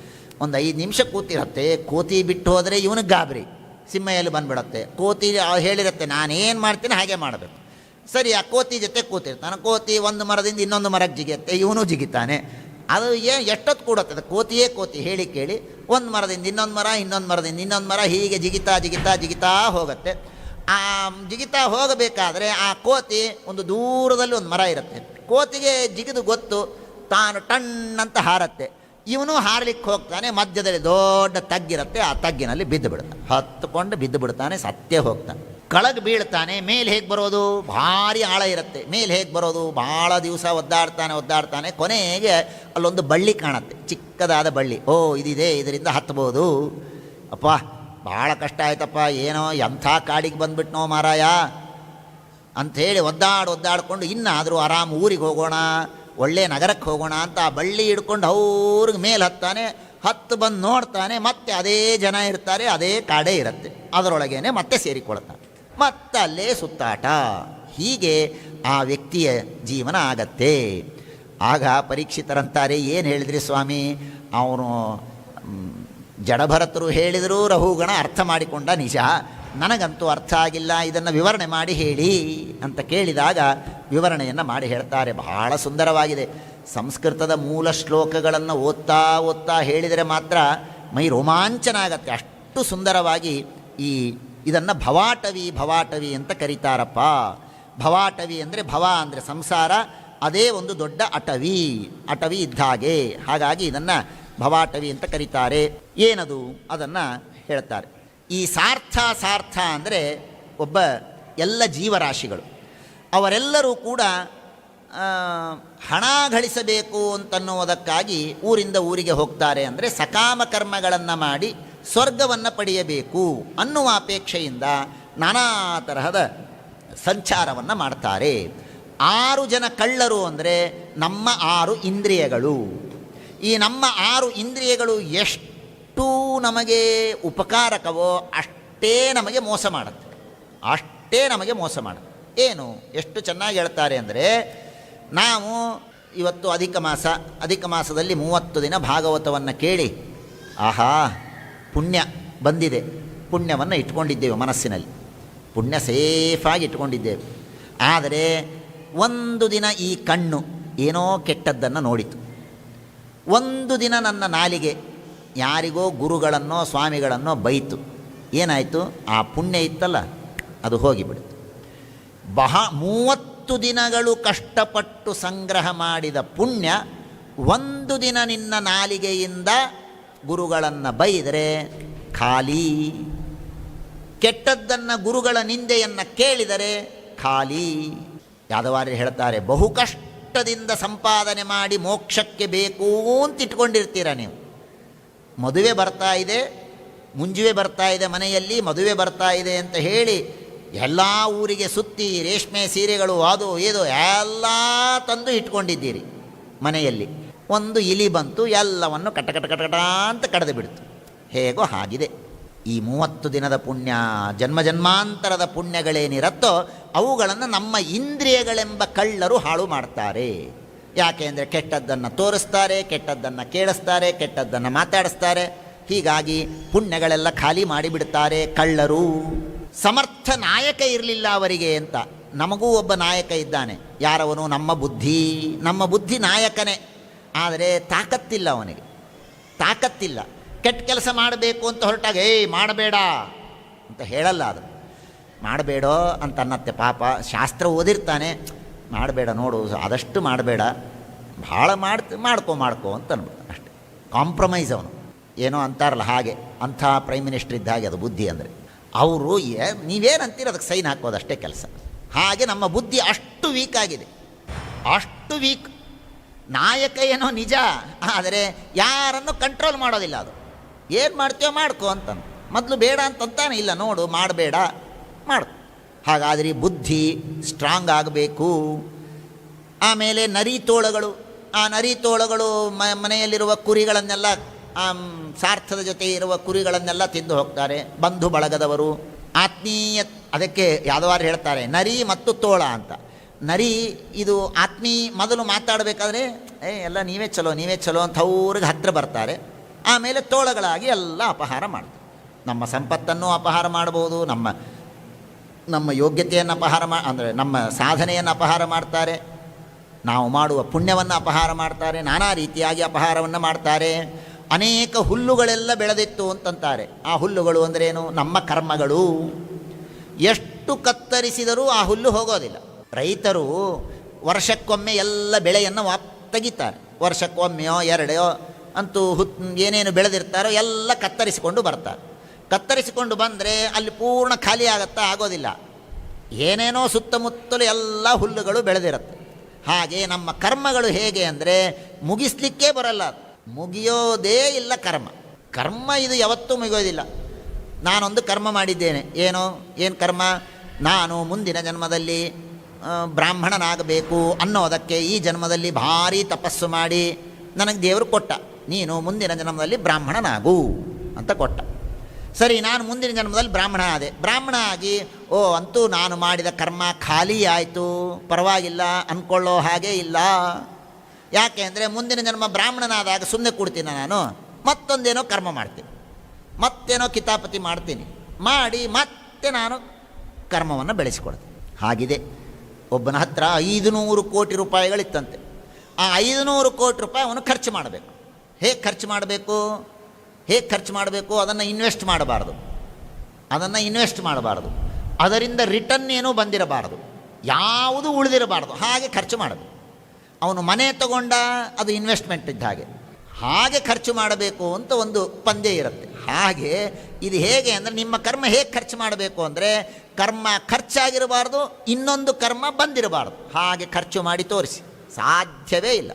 ಒಂದು 5 ನಿಮಿಷ ಕೂತಿರತ್ತೆ. ಕೋತಿ ಬಿಟ್ಟು ಹೋದರೆ ಇವನಿಗೆ ಗಾಬರಿ, ಸಿಂಹ ಎಲ್ಲಿ ಬಂದುಬಿಡತ್ತೆ. ಕೋತಿ ಹೇಳಿರುತ್ತೆ ನಾನೇನು ಮಾಡ್ತೀನಿ ಹಾಗೆ ಮಾಡಬೇಕು. ಸರಿ, ಆ ಕೋತಿ ಜೊತೆ ಕೂತಿರ್ತಾನೆ. ಕೋತಿ ಒಂದು ಮರದಿಂದ ಇನ್ನೊಂದು ಮರಕ್ಕೆ ಜಿಗಿಯುತ್ತೆ, ಇವನು ಜಿಗಿತಾನೆ. ಅದು ಎಷ್ಟೊತ್ತು ಕೂಡುತ್ತದೆ? ಕೋತಿ ಹೇಳಿ ಕೇಳಿ ಒಂದು ಮರದಿಂದ ಇನ್ನೊಂದು ಮರ, ಇನ್ನೊಂದು ಮರದಿಂದ ಇನ್ನೊಂದು ಮರ, ಹೀಗೆ ಜಿಗಿತಾ ಹೋಗುತ್ತೆ. ಆ ಜಿಗಿತಾ ಹೋಗಬೇಕಾದ್ರೆ ಆ ಕೋತಿ ಒಂದು ದೂರದಲ್ಲಿ ಒಂದು ಮರ ಇರುತ್ತೆ. ಕೋತಿಗೆ ಜಿಗಿದು ಗೊತ್ತು, ತಾನು ಟಣ್ಣಂತ ಹಾರತ್ತೆ. ಇವನು ಹಾರಲಿಕ್ಕೆ ಹೋಗ್ತಾನೆ. ಮಧ್ಯದಲ್ಲಿ ದೊಡ್ಡ ತಗ್ಗಿರುತ್ತೆ, ಆ ತಗ್ಗಿನಲ್ಲಿ ಬಿದ್ದು ಬಿಡ್ತಾನೆ. ಹತ್ತುಕೊಂಡು ಬಿದ್ದು ಬಿಡ್ತಾನೆ, ಸತ್ತೇ ಹೋಗ್ತಾನೆ. ಕೆಳಗೆ ಬೀಳ್ತಾನೆ. ಮೇಲೆ ಹೇಗೆ ಬರೋದು? ಭಾರಿ ಆಳ ಇರುತ್ತೆ. ಮೇಲೆ ಹೇಗೆ ಬರೋದು? ಭಾಳ ದಿವಸ ಒದ್ದಾಡ್ತಾನೆ. ಕೊನೆಗೆ ಅಲ್ಲೊಂದು ಬಳ್ಳಿ ಕಾಣುತ್ತೆ, ಚಿಕ್ಕದಾದ ಬಳ್ಳಿ. ಇದಿದೆ, ಇದರಿಂದ ಹತ್ಬೋದು. ಅಪ್ಪ ಭಾಳ ಕಷ್ಟ ಆಯ್ತಪ್ಪ, ಏನೋ ಎಂಥ ಕಾಡಿಗೆ ಬಂದುಬಿಟ್ನೋ ಮಾರಾಯ ಅಂಥೇಳಿ ಒದ್ದಾಡ್ಕೊಂಡು ಇನ್ನಾದರೂ ಆರಾಮ್ ಊರಿಗೆ ಹೋಗೋಣ, ಒಳ್ಳೆ ನಗರಕ್ಕೆ ಹೋಗೋಣ ಅಂತ ಆ ಬಳ್ಳಿ ಹಿಡ್ಕೊಂಡು ಅವ್ರಿಗೆ ಮೇಲೆ ಹತ್ತಾನೆ. ಹತ್ತು ಬಂದು ನೋಡ್ತಾನೆ, ಮತ್ತೆ ಅದೇ ಜನ ಇರ್ತಾರೆ, ಅದೇ ಕಾಡೇ ಇರುತ್ತೆ. ಅದರೊಳಗೇನೆ ಮತ್ತೆ ಸೇರಿಕೊಳ್ತಾನೆ. ಮತ್ತಲ್ಲೇ ಸುತ್ತಾಟ. ಹೀಗೆ ಆ ವ್ಯಕ್ತಿಯ ಜೀವನ ಆಗತ್ತೆ. ಆಗ ಪರೀಕ್ಷಿತರಂತಾರೆ, ಏನು ಹೇಳಿದ್ರಿ ಸ್ವಾಮಿ? ಅವನು ಜಡಭರತರು ಹೇಳಿದರೂ ರಹುಗಣ ಅರ್ಥ ಮಾಡಿಕೊಂಡ ನಿಜ, ನನಗಂತೂ ಅರ್ಥ ಆಗಿಲ್ಲ, ಇದನ್ನು ವಿವರಣೆ ಮಾಡಿ ಹೇಳಿ ಅಂತ ಕೇಳಿದಾಗ ವಿವರಣೆಯನ್ನು ಮಾಡಿ ಹೇಳ್ತಾರೆ. ಬಹಳ ಸುಂದರವಾಗಿದೆ. ಸಂಸ್ಕೃತದ ಮೂಲ ಶ್ಲೋಕಗಳನ್ನು ಓದ್ತಾ ಹೇಳಿದರೆ ಮಾತ್ರ ಮೈ ರೋಮಾಂಚನ ಆಗತ್ತೆ. ಅಷ್ಟು ಸುಂದರವಾಗಿ ಇದನ್ನು ಭವಾಟವಿ ಅಂತ ಕರೀತಾರಪ್ಪ. ಭವಾಟವಿ ಅಂದರೆ ಭವ ಅಂದರೆ ಸಂಸಾರ, ಅದೇ ಒಂದು ದೊಡ್ಡ ಅಟವಿ ಇದ್ದ ಹಾಗೆ. ಹಾಗಾಗಿ ಇದನ್ನು ಭವಾಟವಿ ಅಂತ ಕರೀತಾರೆ. ಏನದು ಅದನ್ನು ಹೇಳ್ತಾರೆ. ಈ ಸಾರ್ಥ ಅಂದರೆ ಒಬ್ಬ ಎಲ್ಲ ಜೀವರಾಶಿಗಳು ಅವರೆಲ್ಲರೂ ಕೂಡ ಹಣ ಗಳಿಸಬೇಕು ಅಂತನ್ನುವುದಕ್ಕಾಗಿ ಊರಿಂದ ಊರಿಗೆ ಹೋಗ್ತಾರೆ. ಅಂದರೆ ಸಕಾಮ ಕರ್ಮಗಳನ್ನು ಮಾಡಿ ಸ್ವರ್ಗವನ್ನು ಪಡೆಯಬೇಕು ಅನ್ನುವ ಅಪೇಕ್ಷೆಯಿಂದ ನಾನಾ ತರಹದ ಸಂಚಾರವನ್ನು ಮಾಡ್ತಾರೆ. 6 ಜನ ಕಳ್ಳರು ಅಂದರೆ ನಮ್ಮ 6 ಇಂದ್ರಿಯಗಳು. ಈ ನಮ್ಮ 6 ಇಂದ್ರಿಯಗಳು ಎಷ್ಟು ನಮಗೆ ಉಪಕಾರಕವೋ ಅಷ್ಟೇ ನಮಗೆ ಮೋಸ ಮಾಡುತ್ತೆ, ಏನು ಎಷ್ಟು ಚೆನ್ನಾಗಿ ಹೇಳ್ತಾರೆ ಅಂದರೆ, ನಾವು ಇವತ್ತು ಅಧಿಕ ಮಾಸದಲ್ಲಿ 30 ದಿನ ಭಾಗವತವನ್ನು ಕೇಳಿ ಆಹಾ ಪುಣ್ಯ ಬಂದಿದೆ, ಪುಣ್ಯವನ್ನು ಇಟ್ಕೊಂಡಿದ್ದೇವೆ ಮನಸ್ಸಿನಲ್ಲಿ, ಪುಣ್ಯ ಸೇಫಾಗಿ ಇಟ್ಕೊಂಡಿದ್ದೇವೆ. ಆದರೆ ಒಂದು ದಿನ ಈ ಕಣ್ಣು ಏನೋ ಕೆಟ್ಟದ್ದನ್ನು ನೋಡಿತು, ಒಂದು ದಿನ ನನ್ನ ನಾಲಿಗೆ ಯಾರಿಗೋ ಗುರುಗಳನ್ನೋ ಸ್ವಾಮಿಗಳನ್ನೋ ಬೈತು, ಏನಾಯಿತು? ಆ ಪುಣ್ಯ ಇತ್ತಲ್ಲ ಅದು ಹೋಗಿಬಿಡ್ತು. 30 ದಿನಗಳು ಕಷ್ಟಪಟ್ಟು ಸಂಗ್ರಹ ಮಾಡಿದ ಪುಣ್ಯ ಒಂದು ದಿನ ನಿನ್ನ ನಾಲಿಗೆಯಿಂದ ಗುರುಗಳನ್ನು ಬೈದರೆ ಖಾಲಿ. ಕೆಟ್ಟದ್ದನ್ನು ಗುರುಗಳ ನಿಂದೆಯನ್ನು ಕೇಳಿದರೆ ಖಾಲಿ. ಯಾದವಾರ್ಯರು ಹೇಳ್ತಾರೆ, ಬಹು ಕಷ್ಟದಿಂದ ಸಂಪಾದನೆ ಮಾಡಿ ಮೋಕ್ಷಕ್ಕೆ ಬೇಕು ಅಂತ ಇಟ್ಕೊಂಡಿರ್ತೀರ ನೀವು. ಮದುವೆ ಬರ್ತಾ ಇದೆ, ಮುಂಜುವೆ ಬರ್ತಾ ಇದೆ, ಮನೆಯಲ್ಲಿ ಮದುವೆ ಬರ್ತಾ ಇದೆ ಅಂತ ಹೇಳಿ ಎಲ್ಲ ಊರಿಗೆ ಸುತ್ತಿ ರೇಷ್ಮೆ ಸೀರೆಗಳು ಅದು ಇದು ಎಲ್ಲ ತಂದು ಇಟ್ಕೊಂಡಿದ್ದೀರಿ ಮನೆಯಲ್ಲಿ. ಒಂದು ಇಲಿ ಬಂತು, ಎಲ್ಲವನ್ನು ಕಟ ಅಂತ ಕಡಿದು ಬಿಡ್ತು. ಹೇಗೋ ಹಾಗಿದೆ ಈ 30 ದಿನದ ಪುಣ್ಯ. ಜನ್ಮಾಂತರದ ಪುಣ್ಯಗಳೇನಿರುತ್ತೋ ಅವುಗಳನ್ನು ನಮ್ಮ ಇಂದ್ರಿಯಗಳೆಂಬ ಕಳ್ಳರು ಹಾಳು ಮಾಡ್ತಾರೆ. ಯಾಕೆ ಅಂದರೆ ಕೆಟ್ಟದ್ದನ್ನು ತೋರಿಸ್ತಾರೆ, ಕೆಟ್ಟದ್ದನ್ನು ಕೇಳಿಸ್ತಾರೆ, ಕೆಟ್ಟದ್ದನ್ನು ಮಾತಾಡಿಸ್ತಾರೆ. ಹೀಗಾಗಿ ಪುಣ್ಯಗಳೆಲ್ಲ ಖಾಲಿ ಮಾಡಿಬಿಡ್ತಾರೆ ಕಳ್ಳರು. ಸಮರ್ಥ ನಾಯಕ ಇರಲಿಲ್ಲ ಅವರಿಗೆ ಅಂತ. ನಮಗೂ ಒಬ್ಬ ನಾಯಕ ಇದ್ದಾನೆ. ಯಾರವನು? ನಮ್ಮ ಬುದ್ಧಿ ನಾಯಕನೇ. ಆದರೆ ತಾಕತ್ತಿಲ್ಲ ಅವನಿಗೆ, ತಾಕತ್ತಿಲ್ಲ. ಕೆಟ್ಟ ಕೆಲಸ ಮಾಡಬೇಕು ಅಂತ ಹೊರಟಾಗ ಮಾಡಬೇಡ ಅಂತ ಹೇಳಲ್ಲ, ಅದು ಮಾಡಬೇಡೋ ಅಂತ ಅನ್ನತ್ತೆ. ಪಾಪ ಶಾಸ್ತ್ರ ಓದಿರ್ತಾನೆ, ಮಾಡಬೇಡ ನೋಡು, ಆದಷ್ಟು ಮಾಡಬೇಡ, ಭಾಳ ಮಾಡ್ಕೋ ಅಂತ ಅನ್ಬಿಡ್ತಾನೆ ಅಷ್ಟೆ. ಕಾಂಪ್ರಮೈಸ್ ಅವನು, ಏನೋ ಅಂತಾರಲ್ಲ ಹಾಗೆ, ಅಂಥ ಪ್ರೈಮ್ ಮಿನಿಸ್ಟರ್ ಇದ್ದ ಹಾಗೆ ಅದು ಬುದ್ಧಿ ಅಂದರೆ. ಅವರು ನೀವೇನಂತೀರ ಅದಕ್ಕೆ ಸೈನ್ ಹಾಕೋದಷ್ಟೇ ಕೆಲಸ. ಹಾಗೆ ನಮ್ಮ ಬುದ್ಧಿ ಅಷ್ಟು ವೀಕ್ ಆಗಿದೆ, ಅಷ್ಟು ವೀಕ್. ನಾಯಕ ಏನೋ ನಿಜ, ಆದರೆ ಯಾರನ್ನು ಕಂಟ್ರೋಲ್ ಮಾಡೋದಿಲ್ಲ. ಅದು ಏನು ಮಾಡ್ತೀಯೋ ಮಾಡ್ಕೋ ಅಂತಂದು, ಮೊದಲು ಬೇಡ ಅಂತಂತಾನೆ, ಇಲ್ಲ ನೋಡು ಮಾಡಬೇಡ ಮಾಡ್ಕೊ. ಹಾಗಾದರೆ ಬುದ್ಧಿ ಸ್ಟ್ರಾಂಗ್ ಆಗಬೇಕು. ಆಮೇಲೆ ನರಿತೋಳಗಳು, ಆ ನರಿತೋಳಗಳು ಮನೆಯಲ್ಲಿರುವ ಕುರಿಗಳನ್ನೆಲ್ಲ, ಸಾರ್ಥದ ಜೊತೆ ಇರುವ ಕುರಿಗಳನ್ನೆಲ್ಲ ತಿಂದು ಹೋಗ್ತಾರೆ. ಬಂಧು ಬಳಗದವರು, ಆತ್ಮೀಯ. ಅದಕ್ಕೆ ಯಾದವಾರ್ಯರು ಹೇಳ್ತಾರೆ ನರಿ ಮತ್ತು ತೋಳ ಅಂತ. ನರಿ ಇದು ಮೊದಲು ಮಾತಾಡಬೇಕಾದ್ರೆ ಎಲ್ಲ ನೀವೇ ಚಲೋ ಅಂತ ಅವ್ರಿಗೆ ಹತ್ತಿರ ಬರ್ತಾರೆ. ಆಮೇಲೆ ತೋಳಗಳಾಗಿ ಎಲ್ಲ ಅಪಹಾರ ಮಾಡ್ತಾರೆ. ನಮ್ಮ ಸಂಪತ್ತನ್ನು ಅಪಹಾರ ಮಾಡ್ಬೋದು, ನಮ್ಮ ಯೋಗ್ಯತೆಯನ್ನು ಅಪಹಾರ ಅಂದರೆ ನಮ್ಮ ಸಾಧನೆಯನ್ನು ಅಪಹಾರ ಮಾಡ್ತಾರೆ, ನಾವು ಮಾಡುವ ಪುಣ್ಯವನ್ನು ಅಪಹಾರ ಮಾಡ್ತಾರೆ, ನಾನಾ ರೀತಿಯಾಗಿ ಅಪಹಾರವನ್ನು ಮಾಡ್ತಾರೆ. ಅನೇಕ ಹುಲ್ಲುಗಳೆಲ್ಲ ಬೆಳೆದಿತ್ತು ಅಂತಂತಾರೆ. ಆ ಹುಲ್ಲುಗಳು ಅಂದ್ರೇನು? ನಮ್ಮ ಕರ್ಮಗಳು. ಎಷ್ಟು ಕತ್ತರಿಸಿದರೂ ಆ ಹುಲ್ಲು ಹೋಗೋದಿಲ್ಲ. ರೈತರು ವರ್ಷಕ್ಕೊಮ್ಮೆ ಎಲ್ಲ ಬೆಳೆಯನ್ನು ತೆಗಿತಾರೆ. ವರ್ಷಕ್ಕೊಮ್ಮೆಯೋ ಎರಡೋ ಅಂತೂ ಏನೇನು ಬೆಳೆದಿರ್ತಾರೋ ಎಲ್ಲ ಕತ್ತರಿಸಿಕೊಂಡು ಬರ್ತಾರೆ. ಕತ್ತರಿಸಿಕೊಂಡು ಬಂದರೆ ಅಲ್ಲಿ ಪೂರ್ಣ ಖಾಲಿ ಆಗೋದಿಲ್ಲ. ಏನೇನೋ ಸುತ್ತಮುತ್ತಲು ಎಲ್ಲ ಹುಲ್ಲುಗಳು ಬೆಳೆದಿರುತ್ತೆ. ಹಾಗೆ ನಮ್ಮ ಕರ್ಮಗಳು ಹೇಗೆ ಅಂದರೆ ಮುಗಿಸ್ಲಿಕ್ಕೇ ಬರಲ್ಲ, ಮುಗಿಯೋದೇ ಇಲ್ಲ ಕರ್ಮ ಇದು ಯಾವತ್ತೂ ಮುಗಿಯೋದಿಲ್ಲ. ನಾನೊಂದು ಕರ್ಮ ಮಾಡಿದ್ದೇನೆ, ಏನು ಕರ್ಮ? ನಾನು ಮುಂದಿನ ಜನ್ಮದಲ್ಲಿ ಬ್ರಾಹ್ಮಣನಾಗಬೇಕು ಅನ್ನೋದಕ್ಕೆ ಈ ಜನ್ಮದಲ್ಲಿ ಭಾರೀ ತಪಸ್ಸು ಮಾಡಿ ನನಗೆ ದೇವರು ಕೊಟ್ಟ, ನೀನು ಮುಂದಿನ ಜನ್ಮದಲ್ಲಿ ಬ್ರಾಹ್ಮಣನಾಗು ಅಂತ ಕೊಟ್ಟ. ಸರಿ, ನಾನು ಮುಂದಿನ ಜನ್ಮದಲ್ಲಿ ಬ್ರಾಹ್ಮಣ ಆಗಿ ಅಂತೂ ನಾನು ಮಾಡಿದ ಕರ್ಮ ಖಾಲಿ ಆಯಿತು, ಪರವಾಗಿಲ್ಲ ಅಂದ್ಕೊಳ್ಳೋ ಹಾಗೆ ಇಲ್ಲ. ಯಾಕೆ ಅಂದರೆ ಮುಂದಿನ ಜನ್ಮ ಬ್ರಾಹ್ಮಣನಾದಾಗ ಸುಮ್ಮನೆ ಕೊಡ್ತೀನಿ, ನಾನು ಮತ್ತೊಂದೇನೋ ಕರ್ಮ ಮಾಡ್ತೀನಿ, ಮತ್ತೇನೋ ಕಿತಾಪತಿ ಮಾಡಿ ಮತ್ತೆ ನಾನು ಕರ್ಮವನ್ನು ಬೆಳೆಸಿಕೊಡ್ತೀನಿ. ಹಾಗಿದೆ. ಒಬ್ಬನ ಹತ್ರ 500 ಕೋಟಿ ರೂಪಾಯಿಗಳಿತ್ತಂತೆ. ಆ 500 ಕೋಟಿ ರೂಪಾಯಿ ಅವನು ಖರ್ಚು ಮಾಡಬೇಕು. ಹೇಗೆ ಖರ್ಚು ಮಾಡಬೇಕು? ಅದನ್ನು ಇನ್ವೆಸ್ಟ್ ಮಾಡಬಾರ್ದು. ಅದರಿಂದ ರಿಟರ್ನ್ ಏನೂ ಬಂದಿರಬಾರ್ದು, ಯಾವುದೂ ಉಳಿದಿರಬಾರ್ದು. ಹಾಗೆ ಖರ್ಚು ಮಾಡಬೇಕು. ಅವನು ಮನೆ ತಗೊಂಡ, ಅದು ಇನ್ವೆಸ್ಟ್ಮೆಂಟ್ ಇದ್ದ ಹಾಗೆ. ಹಾಗೆ ಖರ್ಚು ಮಾಡಬೇಕು ಅಂತ ಒಂದು ಪಂದ್ಯ ಇರುತ್ತೆ. ಹಾಗೆ ಇದು ಹೇಗೆ ಅಂದರೆ, ನಿಮ್ಮ ಕರ್ಮ ಹೇಗೆ ಖರ್ಚು ಮಾಡಬೇಕು ಅಂದರೆ, ಕರ್ಮ ಖರ್ಚಾಗಿರಬಾರ್ದು, ಇನ್ನೊಂದು ಕರ್ಮ ಬಂದಿರಬಾರ್ದು. ಹಾಗೆ ಖರ್ಚು ಮಾಡಿ ತೋರಿಸಿ. ಸಾಧ್ಯವೇ ಇಲ್ಲ.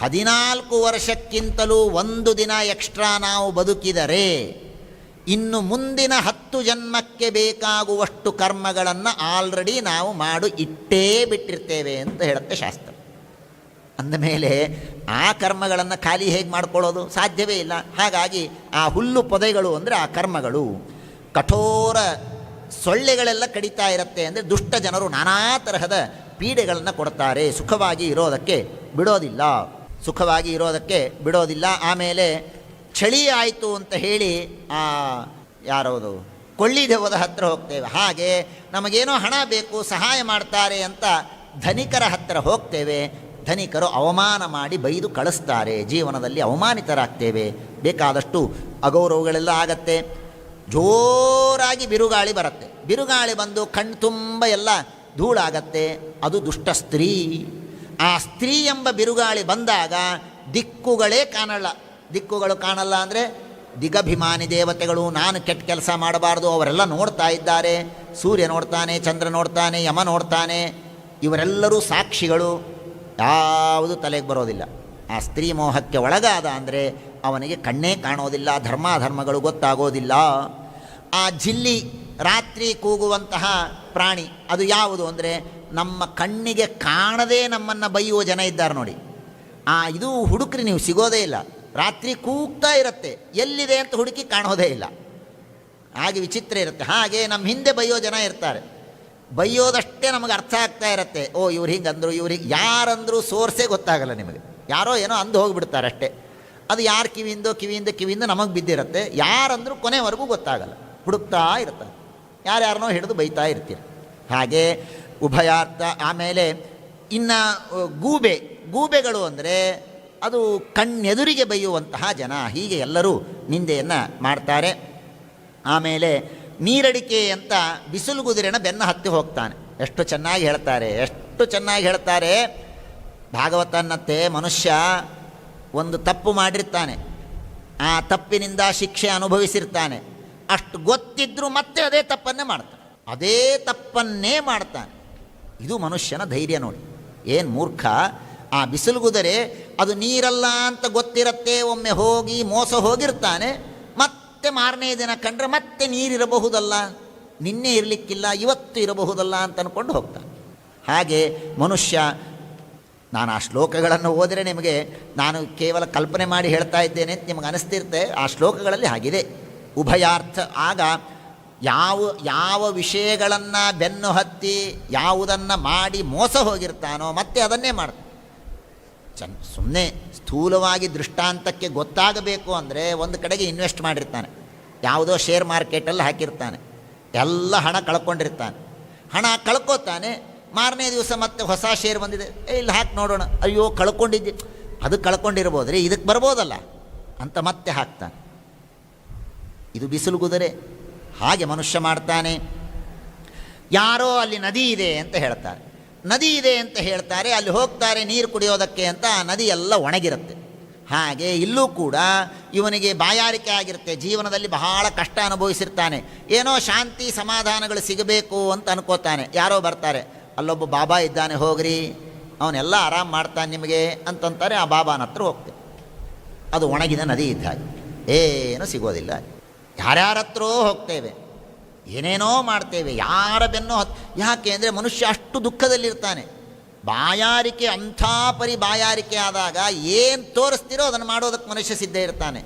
14 ವರ್ಷಕ್ಕಿಂತಲೂ ಒಂದು ದಿನ ಎಕ್ಸ್ಟ್ರಾ ನಾವು ಬದುಕಿದರೆ ಇನ್ನು ಮುಂದಿನ 10 ಜನ್ಮಕ್ಕೆ ಬೇಕಾಗುವಷ್ಟು ಕರ್ಮಗಳನ್ನು ಆಲ್ರೆಡಿ ನಾವು ಇಟ್ಟೇ ಬಿಟ್ಟಿರ್ತೇವೆ ಅಂತ ಹೇಳುತ್ತೆ ಶಾಸ್ತ್ರ. ಅಂದಮೇಲೆ ಆ ಕರ್ಮಗಳನ್ನು ಖಾಲಿ ಹೇಗೆ ಮಾಡ್ಕೊಳ್ಳೋದು? ಸಾಧ್ಯವೇ ಇಲ್ಲ. ಹಾಗಾಗಿ ಆ ಹುಲ್ಲು ಪೊದೆಗಳು ಅಂದರೆ ಆ ಕರ್ಮಗಳು, ಕಠೋರ ಸೊಳ್ಳೆಗಳೆಲ್ಲ ಕಡಿತಾ ಇರುತ್ತೆ. ಅಂದರೆ ದುಷ್ಟ ಜನರು ನಾನಾ ತರಹದ ಪೀಡೆಗಳನ್ನು ಕೊಡ್ತಾರೆ, ಸುಖವಾಗಿ ಇರೋದಕ್ಕೆ ಬಿಡೋದಿಲ್ಲ. ಆಮೇಲೆ ಚಳಿ ಆಯಿತು ಅಂತ ಹೇಳಿ ಯಾರವುದು ಕೊಳ್ಳಿದೆವದ ಹತ್ತಿರ ಹೋಗ್ತೇವೆ. ಹಾಗೆ ನಮಗೇನೋ ಹಣ ಬೇಕು, ಸಹಾಯ ಮಾಡ್ತಾರೆ ಅಂತ ಧನಿಕರ ಹತ್ತಿರ ಹೋಗ್ತೇವೆ. ಧನಿಕರು ಅವಮಾನ ಮಾಡಿ ಬೈದು ಕಳಿಸ್ತಾರೆ. ಜೀವನದಲ್ಲಿ ಅವಮಾನಿತರಾಗ್ತೇವೆ. ಬೇಕಾದಷ್ಟು ಅಗೌರವಗಳೆಲ್ಲ ಆಗತ್ತೆ. ಜೋರಾಗಿ ಬಿರುಗಾಳಿ ಬರುತ್ತೆ. ಬಿರುಗಾಳಿ ಬಂದು ಕಣ್ಣು ತುಂಬ ಎಲ್ಲ ಧೂಳಾಗತ್ತೆ. ಅದು ದುಷ್ಟ ಸ್ತ್ರೀ. ಆ ಸ್ತ್ರೀ ಎಂಬ ಬಿರುಗಾಳಿ ಬಂದಾಗ ದಿಕ್ಕುಗಳೇ ಕಾಣಲ್ಲ ಅಂದರೆ ದಿಗಭಿಮಾನಿ ದೇವತೆಗಳು, ನಾನು ಕೆಟ್ಟ ಕೆಲಸ ಮಾಡಬಾರ್ದು, ಅವರೆಲ್ಲ ನೋಡ್ತಾ ಇದ್ದಾರೆ. ಸೂರ್ಯ ನೋಡ್ತಾನೆ, ಚಂದ್ರ ನೋಡ್ತಾನೆ, ಯಮ ನೋಡ್ತಾನೆ, ಇವರೆಲ್ಲರೂ ಸಾಕ್ಷಿಗಳು. ಯಾವುದು ತಲೆಗೆ ಬರೋದಿಲ್ಲ. ಆ ಸ್ತ್ರೀ ಮೋಹಕ್ಕೆ ಒಳಗಾದ ಅಂದರೆ ಅವನಿಗೆ ಕಣ್ಣೇ ಕಾಣೋದಿಲ್ಲ, ಧರ್ಮಾಧರ್ಮಗಳು ಗೊತ್ತಾಗೋದಿಲ್ಲ. ಆ ಜಿಲ್ಲಿ ರಾತ್ರಿ ಕೂಗುವಂತಹ ಪ್ರಾಣಿ ಅದು ಯಾವುದು ಅಂದರೆ, ನಮ್ಮ ಕಣ್ಣಿಗೆ ಕಾಣದೇ ನಮ್ಮನ್ನು ಬೈಯುವ ಜನ ಇದ್ದಾರೆ ನೋಡಿ. ಇದು ಹುಡುಕ್ರಿ, ನೀವು ಸಿಗೋದೇ ಇಲ್ಲ. ರಾತ್ರಿ ಕೂಗ್ತಾ ಇರುತ್ತೆ, ಎಲ್ಲಿದೆ ಅಂತ ಹುಡುಕಿ ಕಾಣೋದೇ ಇಲ್ಲ. ಹಾಗೆ ವಿಚಿತ್ರ ಇರುತ್ತೆ. ಹಾಗೆ ನಮ್ಮ ಹಿಂದೆ ಬೈಯೋ ಜನ ಇರ್ತಾರೆ. ಬೈಯೋದಷ್ಟೇ ನಮಗೆ ಅರ್ಥ ಆಗ್ತಾ ಇರುತ್ತೆ. ಇವ್ರು ಹಿಂಗೆ ಅಂದರು, ಯಾರಂದರೂ ಸೋರ್ಸೇ ಗೊತ್ತಾಗಲ್ಲ ನಿಮಗೆ. ಯಾರೋ ಏನೋ ಅಂದು ಹೋಗಿಬಿಡ್ತಾರೆ ಅಷ್ಟೇ. ಅದು ಯಾರು ಕಿವಿಯಿಂದ ನಮಗೆ ಬಿದ್ದಿರುತ್ತೆ. ಯಾರಂದರೂ ಕೊನೆವರೆಗೂ ಗೊತ್ತಾಗಲ್ಲ, ಹುಡುಕ್ತಾ ಇರ್ತಾರೆ. ಯಾರ್ಯಾರನೋ ಹಿಡಿದು ಬೈತಾ ಇರ್ತೀರಿ. ಹಾಗೆ ಉಭಯಾರ್ಥ. ಆಮೇಲೆ ಇನ್ನು ಗೂಬೆಗಳು ಅಂದರೆ ಅದು ಕಣ್ಣೆದುರಿಗೆ ಬೈಯುವಂತಹ ಜನ. ಹೀಗೆ ಎಲ್ಲರೂ ನಿಂದೆಯನ್ನು ಮಾಡ್ತಾರೆ. ಆಮೇಲೆ ನೀರಡಿಕೆ ಅಂತ ಬಿಸಿಲುಗುದಿರೆನ ಬೆನ್ನ ಹತ್ತಿ ಹೋಗ್ತಾನೆ. ಎಷ್ಟು ಚೆನ್ನಾಗಿ ಹೇಳ್ತಾರೆ. ಭಾಗವತ ಅನ್ನತ್ತೆ, ಮನುಷ್ಯ ಒಂದು ತಪ್ಪು ಮಾಡಿರ್ತಾನೆ, ಆ ತಪ್ಪಿನಿಂದ ಶಿಕ್ಷೆ ಅನುಭವಿಸಿರ್ತಾನೆ. ಅಷ್ಟು ಗೊತ್ತಿದ್ರೂ ಮತ್ತೆ ಅದೇ ತಪ್ಪನ್ನೇ ಮಾಡ್ತಾನೆ. ಇದು ಮನುಷ್ಯನ ಧೈರ್ಯ ನೋಡಿ. ಏನು ಮೂರ್ಖ. ಆ ಬಿಸಿಲುಗುದರೆ ಅದು ನೀರಲ್ಲ ಅಂತ ಗೊತ್ತಿರತ್ತೆ. ಒಮ್ಮೆ ಹೋಗಿ ಮೋಸ ಹೋಗಿರ್ತಾನೆ. ಮತ್ತೆ ಮಾರನೇ ದಿನ ಕಂಡ್ರೆ ಮತ್ತೆ ನೀರಿರಬಹುದಲ್ಲ, ನಿನ್ನೆ ಇರಲಿಕ್ಕಿಲ್ಲ, ಇವತ್ತು ಇರಬಹುದಲ್ಲ ಅಂತ ಅಂದ್ಕೊಂಡು ಹೋಗ್ತಾನೆ. ಹಾಗೆ ಮನುಷ್ಯ. ನಾನು ಆ ಶ್ಲೋಕಗಳನ್ನು ಓದಿದರೆ ನಿಮಗೆ, ನಾನು ಕೇವಲ ಕಲ್ಪನೆ ಮಾಡಿ ಹೇಳ್ತಾ ಇದ್ದೇನೆ ಅಂತ ನಿಮಗೆ ಅನಿಸ್ತಿರುತ್ತೆ. ಆ ಶ್ಲೋಕಗಳಲ್ಲಿ ಹಾಗಿದೆ. ಉಭಯಾರ್ಥ. ಆಗ ಯಾವ ವಿಷಯಗಳನ್ನು ಬೆನ್ನು ಹತ್ತಿ ಯಾವುದನ್ನು ಮಾಡಿ ಮೋಸ ಹೋಗಿರ್ತಾನೋ ಮತ್ತೆ ಅದನ್ನೇ ಮಾಡ್ತಾನೆ. ಸುಮ್ಮನೆ ಸ್ಥೂಲವಾಗಿ ದೃಷ್ಟಾಂತಕ್ಕೆ ಗೊತ್ತಾಗಬೇಕು ಅಂದರೆ ಒಂದು ಕಡೆಗೆ ಇನ್ವೆಸ್ಟ್ ಮಾಡಿರ್ತಾನೆ, ಯಾವುದೋ ಶೇರ್ ಮಾರ್ಕೆಟಲ್ಲಿ ಹಾಕಿರ್ತಾನೆ, ಎಲ್ಲ ಹಣ ಕಳ್ಕೊಂಡಿರ್ತಾನೆ. ಹಣ ಕಳ್ಕೊತಾನೆ. ಮಾರನೇ ದಿವಸ ಮತ್ತೆ ಹೊಸ ಶೇರ್ ಬಂದಿದೆ, ಇಲ್ಲಿ ಹಾಕಿ ನೋಡೋಣ, ಅಯ್ಯೋ ಕಳ್ಕೊಂಡಿದ್ದೆ, ಅದು ಕಳ್ಕೊಂಡಿರ್ಬೋದ್ರಿ, ಇದಕ್ಕೆ ಬರ್ಬೋದಲ್ಲ ಅಂತ ಮತ್ತೆ ಹಾಕ್ತಾನೆ. ಇದು ಬಿಸಿಲುಗುದರೆ. ಹಾಗೆ ಮನುಷ್ಯ ಮಾಡ್ತಾನೆ. ಯಾರೋ ಅಲ್ಲಿ ನದಿ ಇದೆ ಅಂತ ಹೇಳ್ತಾರೆ. ಅಲ್ಲಿ ಹೋಗ್ತಾರೆ ನೀರು ಕುಡಿಯೋದಕ್ಕೆ ಅಂತ. ಆ ನದಿ ಎಲ್ಲ ಒಣಗಿರುತ್ತೆ. ಹಾಗೆ ಇಲ್ಲೂ ಕೂಡ ಇವನಿಗೆ ಬಾಯಾರಿಕೆ ಆಗಿರುತ್ತೆ. ಜೀವನದಲ್ಲಿ ಬಹಳ ಕಷ್ಟ ಅನುಭವಿಸಿರ್ತಾನೆ. ಏನೋ ಶಾಂತಿ ಸಮಾಧಾನಗಳು ಸಿಗಬೇಕು ಅಂತ ಅನ್ಕೋತಾನೆ. ಯಾರೋ ಬರ್ತಾರೆ, ಅಲ್ಲೊಬ್ಬ ಬಾಬಾ ಇದ್ದಾನೆ, ಹೋಗ್ರಿ, ಅವನೆಲ್ಲ ಆರಾಮ್ ಮಾಡ್ತಾನೆ ನಿಮಗೆ ಅಂತಂತಾರೆ. ಆ ಬಾಬಾನ ಹತ್ರ ಹೋಗ್ತೇವೆ. ಅದು ಒಣಗಿದ ನದಿ ಇದ್ದ ಹಾಗೆ, ಏನೂ ಸಿಗೋದಿಲ್ಲ. ಯಾರ್ಯಾರ ಹತ್ರ ಹೋಗ್ತೇವೆ, ಏನೇನೋ ಮಾಡ್ತೇವೆ, ಯಾರ ಬೆನ್ನೋ ಯಾಕೆ ಅಂದರೆ ಮನುಷ್ಯ ಅಷ್ಟು ದುಃಖದಲ್ಲಿರ್ತಾನೆ. ಬಾಯಾರಿಕೆ, ಅಂಥ ಪರಿ ಬಾಯಾರಿಕೆ ಆದಾಗ ಏನು ತೋರಿಸ್ತಿರೋ ಅದನ್ನು ಮಾಡೋದಕ್ಕೆ ಮನುಷ್ಯ ಸಿದ್ಧ ಇರ್ತಾನೆ.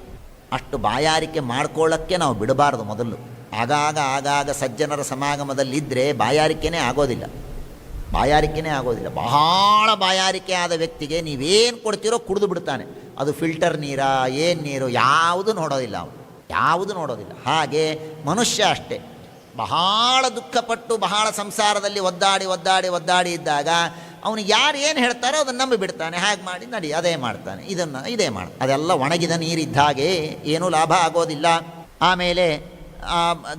ಅಷ್ಟು ಬಾಯಾರಿಕೆ ಮಾಡ್ಕೊಳ್ಳೋಕ್ಕೆ ನಾವು ಬಿಡಬಾರ್ದು. ಮೊದಲು ಆಗಾಗ ಸಜ್ಜನರ ಸಮಾಗಮದಲ್ಲಿದ್ದರೆ ಬಾಯಾರಿಕೆನೇ ಆಗೋದಿಲ್ಲ. ಬಹಳ ಬಾಯಾರಿಕೆ ಆದ ವ್ಯಕ್ತಿಗೆ ನೀವೇನು ಕೊಡ್ತೀರೋ ಕುಡಿದು ಬಿಡ್ತಾನೆ. ಅದು ಫಿಲ್ಟರ್ ನೀರಾ ಏನು ನೀರು ಯಾವುದು ನೋಡೋದಿಲ್ಲ. ಹಾಗೆ ಮನುಷ್ಯ ಅಷ್ಟೇ. ಬಹಳ ದುಃಖಪಟ್ಟು ಬಹಳ ಸಂಸಾರದಲ್ಲಿ ಒದ್ದಾಡಿ ಇದ್ದಾಗ ಅವನಿಗೆ ಯಾರು ಏನು ಹೇಳ್ತಾರೋ ಅದನ್ನು ನಂಬಿ ಬಿಡ್ತಾನೆ. ಹಾಗೆ ಮಾಡಿ ನಡಿ, ಅದೇ ಮಾಡ್ತಾನೆ, ಇದೇ ಮಾಡ್ತಾನೆ. ಅದೆಲ್ಲ ಒಣಗಿದ ನೀರಿದ್ದ ಹಾಗೆ, ಏನೂ ಲಾಭ ಆಗೋದಿಲ್ಲ. ಆಮೇಲೆ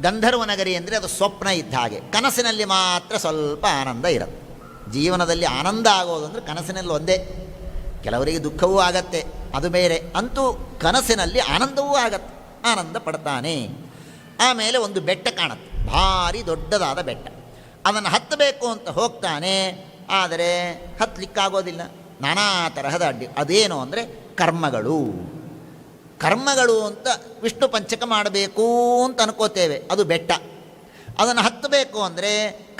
ಗಂಧರ್ವ ನಗರಿ ಅಂದರೆ ಅದು ಸ್ವಪ್ನ ಇದ್ದ ಹಾಗೆ. ಕನಸಿನಲ್ಲಿ ಮಾತ್ರ ಸ್ವಲ್ಪ ಆನಂದ ಇರುತ್ತೆ. ಜೀವನದಲ್ಲಿ ಆನಂದ ಆಗೋದು ಅಂದರೆ ಕನಸಿನಲ್ಲಿ ಒಂದೇ. ಕೆಲವರಿಗೆ ದುಃಖವೂ ಆಗತ್ತೆ, ಅದು ಬೇರೆ. ಅಂತೂ ಕನಸಿನಲ್ಲಿ ಆನಂದವೂ ಆಗತ್ತೆ, ಆನಂದ ಪಡ್ತಾನೆ. ಆಮೇಲೆ ಒಂದು ಬೆಟ್ಟ ಕಾಣುತ್ತೆ, ಭಾರಿ ದೊಡ್ಡದಾದ ಬೆಟ್ಟ. ಅದನ್ನು ಹತ್ತಬೇಕು ಅಂತ ಹೋಗ್ತಾನೆ, ಆದರೆ ಹತ್ತಲಿಕ್ಕಾಗೋದಿಲ್ಲ. ನಾನಾ ತರಹದ ಅಡ್ಡಿ. ಅದೇನು ಅಂದರೆ ಕರ್ಮಗಳು. ಕರ್ಮಗಳು ಅಂತ ವಿಷ್ಣು ಪಂಚಕ ಮಾಡಬೇಕು ಅಂತ ಅನ್ಕೋತೇವೆ, ಅದು ಬೆಟ್ಟ. ಅದನ್ನು ಹತ್ತಬೇಕು ಅಂದರೆ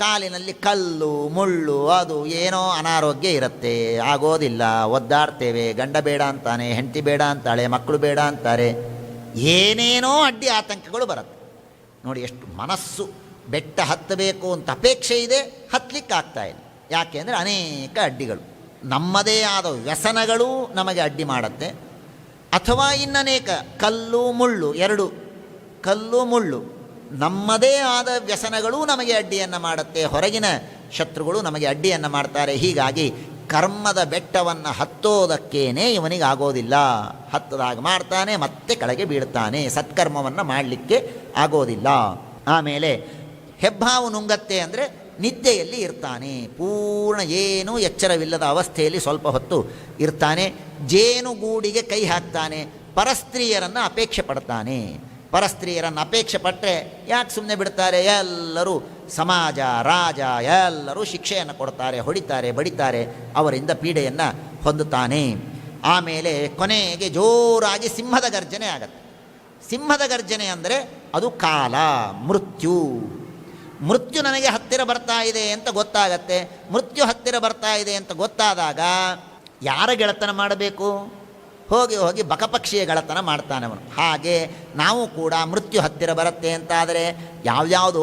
ಕಾಲಿನಲ್ಲಿ ಕಲ್ಲು ಮುಳ್ಳು, ಅದು ಏನೋ ಅನಾರೋಗ್ಯ ಇರುತ್ತೆ, ಆಗೋದಿಲ್ಲ. ಒದ್ದಾಡ್ತೇವೆ. ಗಂಡ ಬೇಡ ಅಂತಾನೆ, ಹೆಂಡತಿ ಬೇಡ ಅಂತಾಳೆ, ಮಕ್ಕಳು ಬೇಡ ಅಂತಾರೆ, ಏನೇನೋ ಅಡ್ಡಿ ಆತಂಕಗಳು ಬರುತ್ತೆ. ನೋಡಿ ಎಷ್ಟು ಮನಸ್ಸು ಬೆಟ್ಟ ಹತ್ತಬೇಕು ಅಂತ ಅಪೇಕ್ಷೆ ಇದೆ, ಹತ್ತಲಿಕ್ಕಾಗ್ತಾ ಇಲ್ಲ. ಯಾಕೆ ಅಂದರೆ ಅನೇಕ ಅಡ್ಡಿಗಳು. ನಮ್ಮದೇ ಆದ ವ್ಯಸನಗಳು ನಮಗೆ ಅಡ್ಡಿ ಮಾಡುತ್ತೆ, ಅಥವಾ ಇನ್ನನೇಕ ಕಲ್ಲು ಮುಳ್ಳು, ಎರಡು ಕಲ್ಲು ಮುಳ್ಳು, ನಮ್ಮದೇ ಆದ ವ್ಯಸನಗಳು ನಮಗೆ ಅಡ್ಡಿಯನ್ನು ಮಾಡುತ್ತೆ, ಹೊರಗಿನ ಶತ್ರುಗಳು ನಮಗೆ ಅಡ್ಡಿಯನ್ನು ಮಾಡ್ತಾರೆ. ಹೀಗಾಗಿ ಕರ್ಮದ ಬೆಟ್ಟವನ್ನು ಹತ್ತೋದಕ್ಕೇನೆ ಇವನಿಗೆ ಆಗೋದಿಲ್ಲ. ಹತ್ತದಾಗ ಮಾಡ್ತಾನೆ, ಮತ್ತೆ ಕೆಳಗೆ ಬೀಳ್ತಾನೆ, ಸತ್ಕರ್ಮವನ್ನು ಮಾಡಲಿಕ್ಕೆ ಆಗೋದಿಲ್ಲ. ಆಮೇಲೆ ಹೆಬ್ಬಾವು ನುಂಗತ್ತೆ ಅಂದರೆ ನಿದ್ದೆಯಲ್ಲಿ ಇರ್ತಾನೆ, ಪೂರ್ಣ ಏನೂ ಎಚ್ಚರವಿಲ್ಲದ ಅವಸ್ಥೆಯಲ್ಲಿ ಸ್ವಲ್ಪ ಹೊತ್ತು ಇರ್ತಾನೆ. ಜೇನುಗೂಡಿಗೆ ಕೈ ಹಾಕ್ತಾನೆ, ಪರಸ್ತ್ರೀಯರನ್ನು ಅಪೇಕ್ಷೆ ಪಡ್ತಾನೆ. ಪರಸ್ತ್ರೀಯರನ್ನು ಅಪೇಕ್ಷೆ ಪಟ್ಟರೆ ಯಾಕೆ ಸುಮ್ಮನೆ ಬಿಡ್ತಾರೆ? ಎಲ್ಲರೂ ಸಮಾಜ, ರಾಜ ಎಲ್ಲರೂ ಶಿಕ್ಷೆಯನ್ನು ಕೊಡ್ತಾರೆ, ಹೊಡಿತಾರೆ, ಬಡಿತಾರೆ, ಅವರಿಂದ ಪೀಡೆಯನ್ನು ಹೊಂದುತ್ತಾನೆ. ಆಮೇಲೆ ಕೊನೆಗೆ ಜೋರಾಗಿ ಸಿಂಹದ ಗರ್ಜನೆ ಆಗತ್ತೆ. ಸಿಂಹದ ಗರ್ಜನೆ ಅಂದರೆ ಅದು ಕಾಲ, ಮೃತ್ಯು. ಮೃತ್ಯು ನನಗೆ ಹತ್ತಿರ ಬರ್ತಾ ಇದೆ ಅಂತ ಗೊತ್ತಾಗತ್ತೆ. ಮೃತ್ಯು ಹತ್ತಿರ ಬರ್ತಾ ಇದೆ ಅಂತ ಗೊತ್ತಾದಾಗ ಯಾರ ಗೆಳತನ ಮಾಡಬೇಕು? ಹೋಗಿ ಹೋಗಿ ಬಕಪಕ್ಷಿಯ ಗೆಳತನ ಮಾಡ್ತಾನೆ ಅವನು. ಹಾಗೆ ನಾವು ಕೂಡ ಮೃತ್ಯು ಹತ್ತಿರ ಬರುತ್ತೆ ಅಂತಾದರೆ ಯಾವ್ಯಾವುದೋ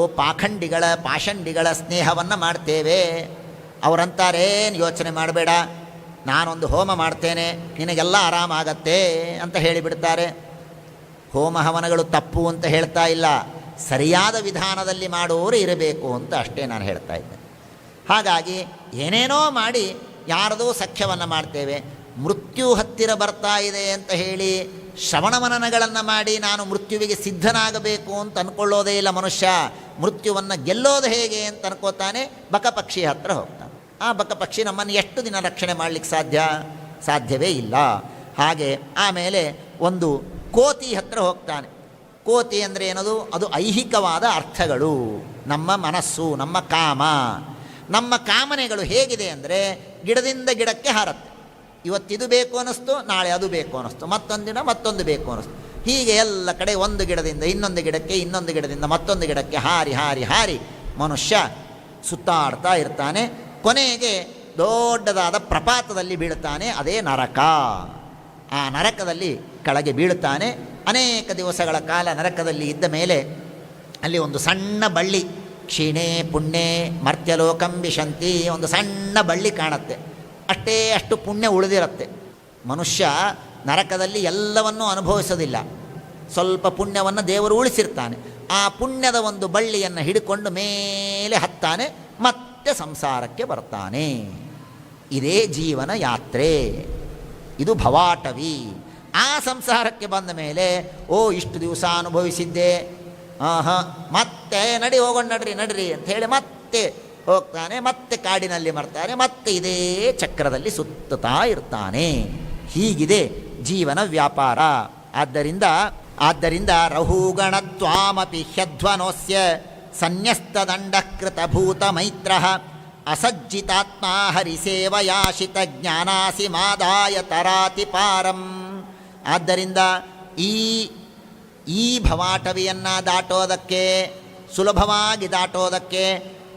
ಪಾಷಂಡಿಗಳ ಸ್ನೇಹವನ್ನು ಮಾಡ್ತೇವೆ. ಅವರಂತಾರೆ, ಯೋಚನೆ ಮಾಡಬೇಡ, ನಾನೊಂದು ಹೋಮ ಮಾಡ್ತೇನೆ, ನಿನಗೆಲ್ಲ ಆರಾಮಾಗತ್ತೆ ಅಂತ ಹೇಳಿಬಿಡ್ತಾರೆ. ಹೋಮ ಹವನಗಳು ತಪ್ಪು ಅಂತ ಹೇಳ್ತಾ ಇಲ್ಲ, ಸರಿಯಾದ ವಿಧಾನದಲ್ಲಿ ಮಾಡೋರು ಇರಬೇಕು ಅಂತ ಅಷ್ಟೇ ನಾನು ಹೇಳ್ತಾ ಇದ್ದೆ. ಹಾಗಾಗಿ ಏನೇನೋ ಮಾಡಿ ಯಾರದೋ ಸಖ್ಯವನ್ನು ಮಾಡ್ತೇವೆ. ಮೃತ್ಯು ಹತ್ತಿರ ಬರ್ತಾ ಇದೆ ಅಂತ ಹೇಳಿ ಶ್ರವಣ ಮನನಗಳನ್ನು ಮಾಡಿ ನಾನು ಮೃತ್ಯುವಿಗೆ ಸಿದ್ಧನಾಗಬೇಕು ಅಂತ ಅಂದ್ಕೊಳ್ಳೋದೇ ಇಲ್ಲ ಮನುಷ್ಯ. ಮೃತ್ಯುವನ್ನು ಗೆಲ್ಲೋದು ಹೇಗೆ ಅಂತ ಅನ್ಕೋತಾನೆ, ಬಕಪಕ್ಷಿ ಹತ್ತಿರ ಹೋಗ್ತಾನೆ. ಆ ಬಕಪಕ್ಷಿ ನಮ್ಮನ್ನು ಎಷ್ಟು ದಿನ ರಕ್ಷಣೆ ಮಾಡಲಿಕ್ಕೆ ಸಾಧ್ಯವೇ ಇಲ್ಲ. ಹಾಗೆ ಆಮೇಲೆ ಒಂದು ಕೋತಿ ಹತ್ತಿರ ಹೋಗ್ತಾನೆ. ಕೋತಿ ಅಂದರೆ ಏನದು? ಅದು ಐಹಿಕವಾದ ಅರ್ಥಗಳು. ನಮ್ಮ ಮನಸ್ಸು, ನಮ್ಮ ಕಾಮನೆಗಳು ಹೇಗಿದೆ ಅಂದರೆ ಗಿಡದಿಂದ ಗಿಡಕ್ಕೆ ಹಾರತ್ತೆ. ಇವತ್ತಿದು ಬೇಕು ಅನ್ನಿಸ್ತು, ನಾಳೆ ಅದು ಬೇಕು ಅನ್ನಿಸ್ತು, ಮತ್ತೊಂದು ದಿನ ಮತ್ತೊಂದು ಬೇಕು ಅನ್ನಿಸ್ತು. ಹೀಗೆ ಎಲ್ಲ ಕಡೆ ಒಂದು ಗಿಡದಿಂದ ಇನ್ನೊಂದು ಗಿಡಕ್ಕೆ, ಇನ್ನೊಂದು ಗಿಡದಿಂದ ಮತ್ತೊಂದು ಗಿಡಕ್ಕೆ ಹಾರಿ ಹಾರಿ ಹಾರಿ ಮನುಷ್ಯ ಸುತ್ತಾಡ್ತಾ ಇರ್ತಾನೆ. ಕೊನೆಗೆ ದೊಡ್ಡದಾದ ಪ್ರಪಾತದಲ್ಲಿ ಬೀಳ್ತಾನೆ, ಅದೇ ನರಕ. ಆ ನರಕದಲ್ಲಿ ಕೆಳಗೆ ಬೀಳ್ತಾನೆ. ಅನೇಕ ದಿವಸಗಳ ಕಾಲ ನರಕದಲ್ಲಿ ಇದ್ದ ಮೇಲೆ ಅಲ್ಲಿ ಒಂದು ಸಣ್ಣ ಬಳ್ಳಿ, ಕ್ಷೀಣೆ ಪುಣ್ಯೆ ಮರ್ತ್ಯಲೋಕಂ ವಿಶಂತಿ, ಒಂದು ಸಣ್ಣ ಬಳ್ಳಿ ಕಾಣುತ್ತೆ. ಅಷ್ಟು ಪುಣ್ಯ ಉಳಿದಿರುತ್ತೆ. ಮನುಷ್ಯ ನರಕದಲ್ಲಿ ಎಲ್ಲವನ್ನೂ ಅನುಭವಿಸೋದಿಲ್ಲ, ಸ್ವಲ್ಪ ಪುಣ್ಯವನ್ನು ದೇವರು ಉಳಿಸಿರ್ತಾನೆ. ಆ ಪುಣ್ಯದ ಒಂದು ಬಳ್ಳಿಯನ್ನು ಹಿಡ್ಕೊಂಡು ಮೇಲೆ ಹತ್ತಾನೆ, ಮತ್ತೆ ಸಂಸಾರಕ್ಕೆ ಬರ್ತಾನೆ. ಇದೇ ಜೀವನ ಯಾತ್ರೆ, ಇದು ಭವಾಟವಿ. ಆ ಸಂಸಾರಕ್ಕೆ ಬಂದ ಮೇಲೆ ಇಷ್ಟು ದಿವಸ ಅನುಭವಿಸಿದ್ದೆ, ಮತ್ತೆ ಹೋಗೋಣ ನಡ್ರಿ ಅಂತ ಹೇಳಿ ಮತ್ತೆ ಹೋಗ್ತಾನೆ. ಮತ್ತೆ ಕಾಡಿನಲ್ಲಿ ಮರ್ತಾನೆ, ಮತ್ತೆ ಇದೇ ಚಕ್ರದಲ್ಲಿ ಸುತ್ತುತ್ತಾ ಇರ್ತಾನೆ. ಹೀಗಿದೆ ಜೀವನ ವ್ಯಾಪಾರ. ಆದ್ದರಿಂದ ರಹುಗಣತ್ವಾಮಪಿ ಹ್ಯಧ್ವನೋಸ್ಯ ಸನ್ಯಸ್ತದಂಡಕೃತ ಭೂತ ಮೈತ್ರ ಅಸಜ್ಜಿತಾತ್ಮ ಹರಿಸೇವಯಾಶಿತ ಜ್ಞಾನಾಸಿ ಮಾದಾಯ ತರಾತಿ ಪಾರಂ. ಆದ್ದರಿಂದ ಈ ಭವಾಟವಿಯನ್ನು ದಾಟೋದಕ್ಕೆ, ಸುಲಭವಾಗಿ ದಾಟೋದಕ್ಕೆ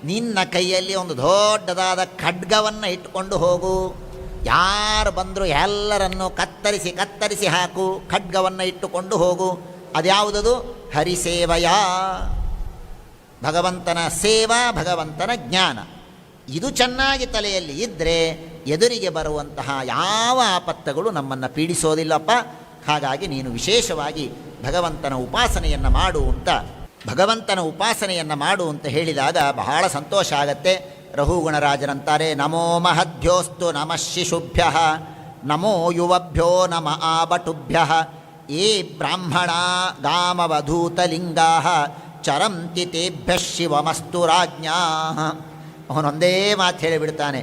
ನಿನ್ನ ಕೈಯಲ್ಲಿ ಒಂದು ದೊಡ್ಡದಾದ ಖಡ್ಗವನ್ನು ಇಟ್ಟುಕೊಂಡು ಹೋಗು. ಯಾರು ಬಂದರೂ ಎಲ್ಲರನ್ನು ಕತ್ತರಿಸಿ ಹಾಕು. ಖಡ್ಗವನ್ನು ಇಟ್ಟುಕೊಂಡು ಹೋಗು. ಅದ್ಯಾವುದದು? ಹರಿಸೇವಯ, ಭಗವಂತನ ಸೇವಾ, ಭಗವಂತನ ಜ್ಞಾನ. ಇದು ಚೆನ್ನಾಗಿ ತಲೆಯಲ್ಲಿ ಇದ್ದರೆ ಎದುರಿಗೆ ಬರುವಂತಹ ಯಾವ ಆಪತ್ತುಗಳು ನಮ್ಮನ್ನು ಪೀಡಿಸೋದಿಲ್ಲಪ್ಪ. ಹಾಗಾಗಿ ನೀನು ವಿಶೇಷವಾಗಿ ಭಗವಂತನ ಉಪಾಸನೆಯನ್ನು ಮಾಡು ಅಂತ ಹೇಳಿದಾಗ ಬಹಳ ಸಂತೋಷ ಆಗತ್ತೆ. ರಹುಗುಣರಾಜರಂತಾರೆ, ನಮೋ ಮಹದ್ಯೋಸ್ತು ನಮಃ ಶಿಶುಭ್ಯ ನಮೋ ಯುವಭ್ಯೋ ನಮ ಆಬಟುಭ್ಯ ಯೇ ಬ್ರಾಹ್ಮಣ ಗಾಮವಧೂತಲಿಂಗಾ ಚರಂತಿ ತೇಭ್ಯ ಶಿವಮಸ್ತು ರಾಜ್ಞಾ. ಅವನೊಂದೇ ಮಾತು ಹೇಳಿಬಿಡ್ತಾನೆ,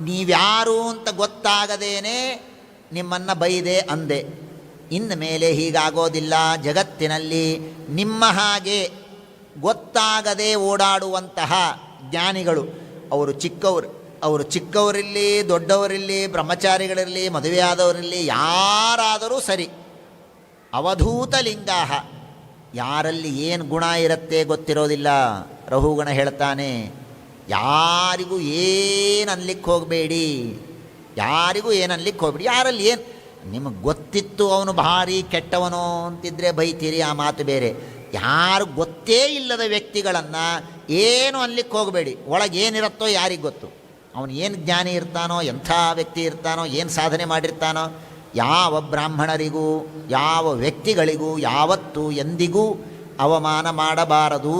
ನೀವ್ಯಾರು ಅಂತ ಗೊತ್ತಾಗದೇನೆ ನಿಮ್ಮನ್ನು ಬೈದೆ ಅಂದೆ, ಇನ್ನು ಮೇಲೆ ಹೀಗಾಗೋದಿಲ್ಲ. ಜಗತ್ತಿನಲ್ಲಿ ನಿಮ್ಮ ಹಾಗೆ ಗೊತ್ತಾಗದೆ ಓಡಾಡುವಂತಹ ಜ್ಞಾನಿಗಳು, ಅವರು ಚಿಕ್ಕವರಿರಲಿ, ದೊಡ್ಡವರಿರಲಿ, ಬ್ರಹ್ಮಚಾರಿಗಳಿರಲಿ, ಮದುವೆಯಾದವರಿರಲಿ, ಯಾರಾದರೂ ಸರಿ, ಅವಧೂತ ಲಿಂಗಾಹ, ಯಾರಲ್ಲಿ ಏನು ಗುಣ ಇರುತ್ತೆ ಗೊತ್ತಿರೋದಿಲ್ಲ. ರಹುಗಣ ಹೇಳ್ತಾನೆ, ಯಾರಿಗೂ ಏನು ಅನ್ಲಿಕ್ಕೆ ಹೋಗಬೇಡಿ, ಯಾರಲ್ಲಿ ಏನು ನಿಮಗೆ ಗೊತ್ತಿತ್ತು ಅವನು ಭಾರಿ ಕೆಟ್ಟವನೋ ಅಂತಿದ್ರೆ ಬೈತೀರಿ, ಆ ಮಾತು ಬೇರೆ. ಯಾರು ಗೊತ್ತೇ ಇಲ್ಲದ ವ್ಯಕ್ತಿಗಳನ್ನು ಏನು ಅನ್ಲಿಕ್ಕೆ ಹೋಗಬೇಡಿ. ಒಳಗೇನಿರುತ್ತೋ ಯಾರಿಗೆ ಗೊತ್ತು, ಅವನು ಏನು ಜ್ಞಾನಿ ಇರ್ತಾನೋ, ಎಂಥ ವ್ಯಕ್ತಿ ಇರ್ತಾನೋ, ಏನು ಸಾಧನೆ ಮಾಡಿರ್ತಾನೋ. ಯಾವ ಬ್ರಾಹ್ಮಣರಿಗೂ ಯಾವ ವ್ಯಕ್ತಿಗಳಿಗೂ ಯಾವತ್ತೂ ಎಂದಿಗೂ ಅವಮಾನ ಮಾಡಬಾರದು.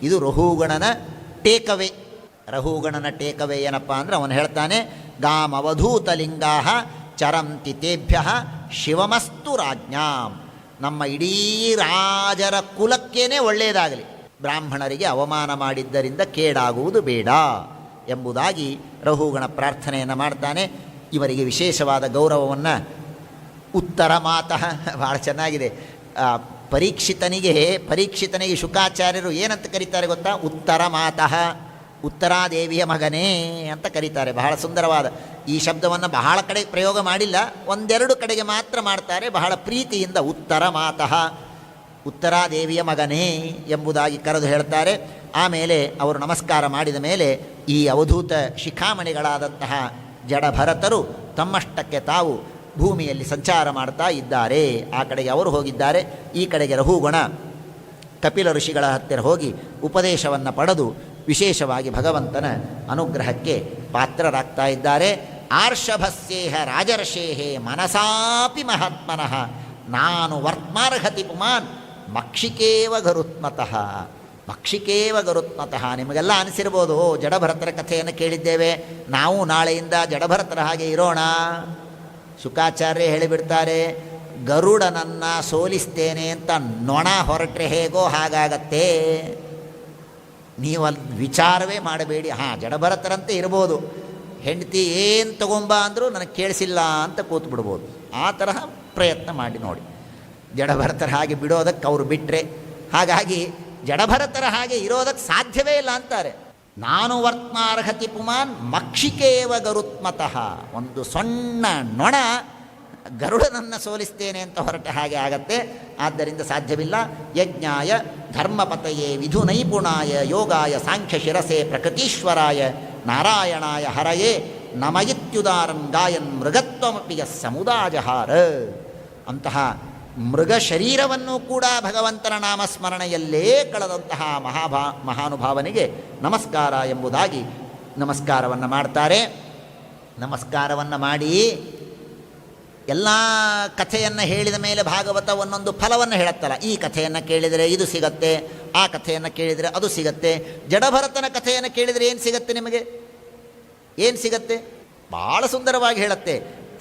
ಇದು ರಹುಗಣನ ಟೇಕವೇ. ರಹುಗಣನ ಟೇಕವೇ ಏನಪ್ಪ ಅಂದರೆ, ಅವನು ಹೇಳ್ತಾನೆ, ಗಾಮವಧೂತಲಿಂಗಾ ಚರಂತಿ ತೇಭ್ಯ ಶಿವಮಸ್ತು ರಾಜ್ಞಾಂ. ನಮ್ಮ ಇಡೀ ರಾಜರ ಕುಲಕ್ಕೇನೆ ಒಳ್ಳೆಯದಾಗಲಿ, ಬ್ರಾಹ್ಮಣರಿಗೆ ಅವಮಾನ ಮಾಡಿದ್ದರಿಂದ ಕೇಡಾಗುವುದು ಬೇಡ ಎಂಬುದಾಗಿ ರಹುಗಣ ಪ್ರಾರ್ಥನೆಯನ್ನು ಮಾಡ್ತಾನೆ. ಇವರಿಗೆ ವಿಶೇಷವಾದ ಗೌರವವನ್ನು ಉತ್ತರ ಮಾತಃ, ಭಾಳ ಚೆನ್ನಾಗಿದೆ. ಪರೀಕ್ಷಿತನಿಗೆ ಶುಕಾಚಾರ್ಯರು ಏನಂತ ಕರೀತಾರೆ ಗೊತ್ತಾ? ಉತ್ತರ ಮಾತಃ, ಉತ್ತರಾದೇವಿಯ ಮಗನೇ ಅಂತ ಕರೀತಾರೆ. ಬಹಳ ಸುಂದರವಾದ ಈ ಶಬ್ದವನ್ನು ಬಹಳ ಕಡೆ ಪ್ರಯೋಗ ಮಾಡಿಲ್ಲ, ಒಂದೆರಡು ಕಡೆಗೆ ಮಾತ್ರ ಮಾಡ್ತಾರೆ, ಬಹಳ ಪ್ರೀತಿಯಿಂದ. ಉತ್ತರ ಮಾತಃ, ಉತ್ತರಾದೇವಿಯ ಮಗನೇ ಎಂಬುದಾಗಿ ಕರೆದು ಹೇಳ್ತಾರೆ. ಆಮೇಲೆ ಅವರು ನಮಸ್ಕಾರ ಮಾಡಿದ ಮೇಲೆ ಈ ಅವಧೂತ ಶಿಖಾಮಣಿಗಳಾದಂತಹ ಜಡಭರತರು ತಮ್ಮಷ್ಟಕ್ಕೆ ತಾವು ಭೂಮಿಯಲ್ಲಿ ಸಂಚಾರ ಮಾಡ್ತಾ ಇದ್ದಾರೆ. ಆ ಕಡೆಗೆ ಅವರು ಹೋಗಿದ್ದಾರೆ. ಈ ಕಡೆಗೆ ರಹುಗಣ ಕಪಿಲ ಋಷಿಗಳ ಹತ್ತಿರ ಹೋಗಿ ಉಪದೇಶವನ್ನು ಪಡೆದು ವಿಶೇಷವಾಗಿ ಭಗವಂತನ ಅನುಗ್ರಹಕ್ಕೆ ಪಾತ್ರರಾಗ್ತಾ ಇದ್ದಾರೆ. ಆರ್ಷಭಸ್ಯೇಹ ರಾಜರ್ಷೇಹೇ ಮನಸಾಪಿ ಮಹಾತ್ಮನಃ ನಾನು ವರ್ತ್ಮಾರ್ಹತಿ ಪುಮಾನ್ ಮಕ್ಷಿಕೇವ ಗರುತ್ಮತಃ. ನಿಮಗೆಲ್ಲ ಅನಿಸಿರ್ಬೋದು, ಜಡಭರತರ ಕಥೆಯನ್ನು ಕೇಳಿದ್ದೇವೆ, ನಾವು ನಾಳೆಯಿಂದ ಜಡಭರತರ ಹಾಗೆ ಇರೋಣ. ಶುಕಾಚಾರ್ಯ ಹೇಳಿಬಿಡ್ತಾರೆ, ಗರುಡನನ್ನು ಸೋಲಿಸ್ತೇನೆ ಅಂತ ನೊಣ ಹೊರಟ್ರೆ ಹೇಗೋ ಹಾಗಾಗತ್ತೆ. ನೀವು ಅಲ್ಲಿ ವಿಚಾರವೇ ಮಾಡಬೇಡಿ. ಜಡಭರತರಂತೆ ಇರ್ಬೋದು, ಹೆಂಡತಿ ಏನು ತಗೊಂಬ ಅಂದರೂ ನನಗೆ ಕೇಳಿಸಿಲ್ಲ ಅಂತ ಕೂತ್ಬಿಡ್ಬೋದು. ಆ ತರಹ ಪ್ರಯತ್ನ ಮಾಡಿ ನೋಡಿ. ಜಡಭರತರ ಹಾಗೆ ಬಿಡೋದಕ್ಕೆ ಅವರು ಬಿಟ್ಟರೆ, ಹಾಗಾಗಿ ಜಡಭರತರ ಹಾಗೆ ಇರೋದಕ್ಕೆ ಸಾಧ್ಯವೇ ಇಲ್ಲ ಅಂತಾರೆ. ನಾನು ವರ್ತ್ಮಾರ್ಹತಿ ಪುಮಾನ್ ಮಕ್ಷಿಕೇವ ಗರುತ್ಮತಃ. ಒಂದು ಸಣ್ಣ ನೊಣ ಗರುಡನನ್ನು ಸೋಲಿಸ್ತೇನೆ ಅಂತ ಹೊರಟ ಹಾಗೆ ಆಗತ್ತೆ. ಆದ್ದರಿಂದ ಸಾಧ್ಯವಿಲ್ಲ. ಯಜ್ಞಾಯ ಧರ್ಮಪತಯೇ ವಿಧು ನೈಪುಣಾಯ ಯೋಗಾಯ ಸಾಂಖ್ಯ ಶಿರಸೆ ಪ್ರಕೃತೀಶ್ವರಾಯ ನಾರಾಯಣಾಯ ಹರಯೇ ನಮಯಿತ್ಯುದಾರಂ ಗಾಯನ್ ಮೃಗತ್ವಮಪಿಯ ಸಮುದಾಜಹಾರ. ಅಂತಹ ಮೃಗ ಶರೀರವನ್ನು ಕೂಡ ಭಗವಂತನ ನಾಮಸ್ಮರಣೆಯಲ್ಲೇ ಕಳೆದಂತಹ ಮಹಾನುಭಾವನಿಗೆ ನಮಸ್ಕಾರ ಎಂಬುದಾಗಿ ನಮಸ್ಕಾರವನ್ನು ಮಾಡ್ತಾರೆ. ನಮಸ್ಕಾರವನ್ನು ಮಾಡಿ ಎಲ್ಲ ಕಥೆಯನ್ನು ಹೇಳಿದ ಮೇಲೆ ಭಾಗವತ ಒಂದೊಂದು ಫಲವನ್ನು ಹೇಳುತ್ತಲ್ಲ. ಈ ಕಥೆಯನ್ನು ಕೇಳಿದರೆ ಇದು ಸಿಗತ್ತೆ, ಆ ಕಥೆಯನ್ನು ಕೇಳಿದರೆ ಅದು ಸಿಗತ್ತೆ. ಜಡಭರತನ ಕಥೆಯನ್ನು ಕೇಳಿದರೆ ಏನು ಸಿಗತ್ತೆ ನಿಮಗೆ? ಏನು ಸಿಗತ್ತೆ? ಭಾಳ ಸುಂದರವಾಗಿ ಹೇಳುತ್ತೆ.